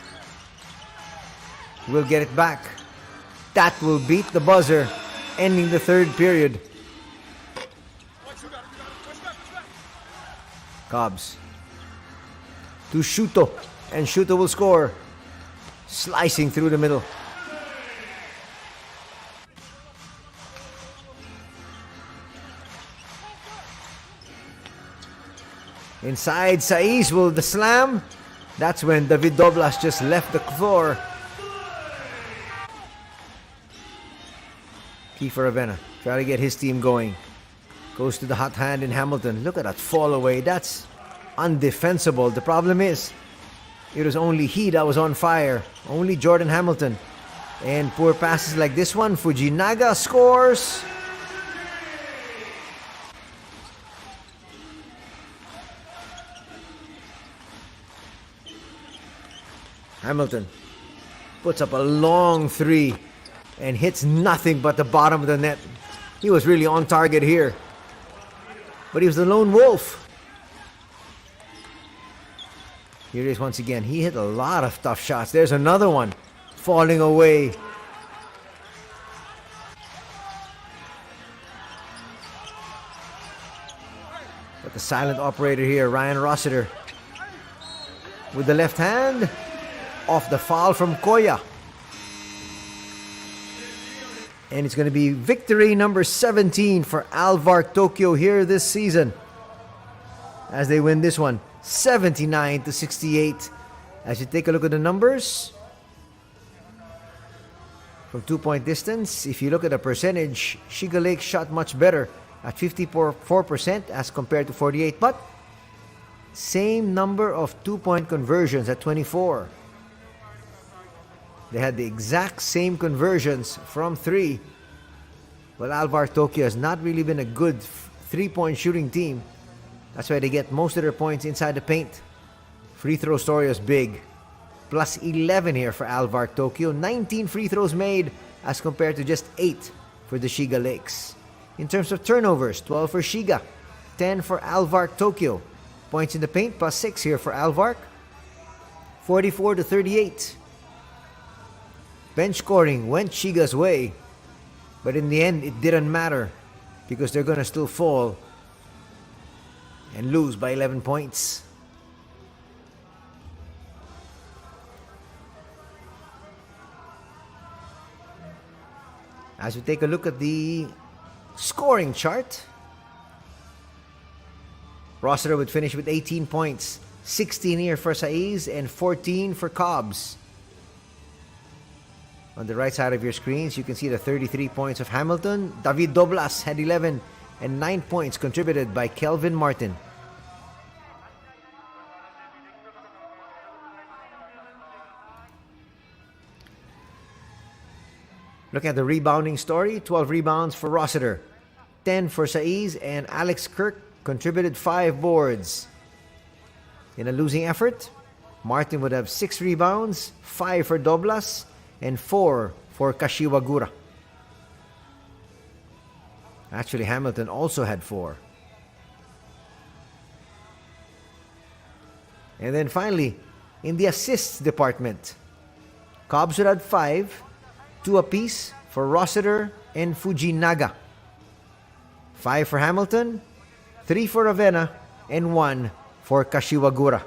will get it back. That will beat the buzzer, ending the third period. Cobbs to Shuto, and Shuto will score, slicing through the middle. Inside, Saiz will the slam. That's when David Doblas just left the floor. Kiefer Avena try to get his team going. Goes to the hot hand in Hamilton. Look at that fall away. That's undefensible. The problem is, it was only he that was on fire. Only Jordan Hamilton. And poor passes like this one. Fujinaga scores. Hamilton puts up a long three and hits nothing but the bottom of the net. He was really on target here, but he was the lone wolf. Here he is once again. He hit a lot of tough shots. There's another one falling away. But the silent operator here, Ryan Rossiter, with the left hand, off the foul from Koya. And it's going to be victory number 17 for ALVARK Tokyo here this season, as they win this one 79-68. As you take a look at the numbers from 2-point distance, if you look at the percentage, Shiga Lake shot much better at 54% as compared to 48, but same number of 2-point conversions at 24. They had the exact same conversions from 3. Well, ALVARK Tokyo has not really been a good 3-point shooting team. That's why they get most of their points inside the paint. Free throw story is big. Plus 11 here for ALVARK Tokyo. 19 free throws made as compared to just 8 for the Shiga Lakes. In terms of turnovers, 12 for Shiga, 10 for ALVARK Tokyo. Points in the paint, plus 6 here for ALVARK. 44-38. Bench scoring went Shiga's way, but in the end it didn't matter because they're going to still fall and lose by 11 points. As we take a look at the scoring chart, Rossiter would finish with 18 points, 16 here for Saiz and 14 for Cobbs. On the right side of your screens, you can see the 33 points of Hamilton. David Doblas had 11 and 9 points contributed by Kelvin Martin. Look at the rebounding story. 12 rebounds for Rossiter, 10 for Saiz, and Alex Kirk contributed 5 boards. In a losing effort, Martin would have 6 rebounds, 5 for Doblas, and 4 for Kashiwagura. Actually, Hamilton also had 4. And then finally, in the assists department, Cobbs would have 5, 2 apiece for Rossiter and Fujinaga. 5 for Hamilton, 3 for Ravenna, and 1 for Kashiwagura.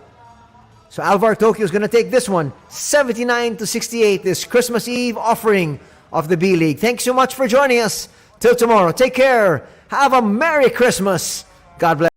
So ALVARK Tokyo is going to take this one 79-68, this Christmas Eve offering of the B.LEAGUE. Thanks so much for joining us. Till tomorrow, take care. Have a Merry Christmas. God bless.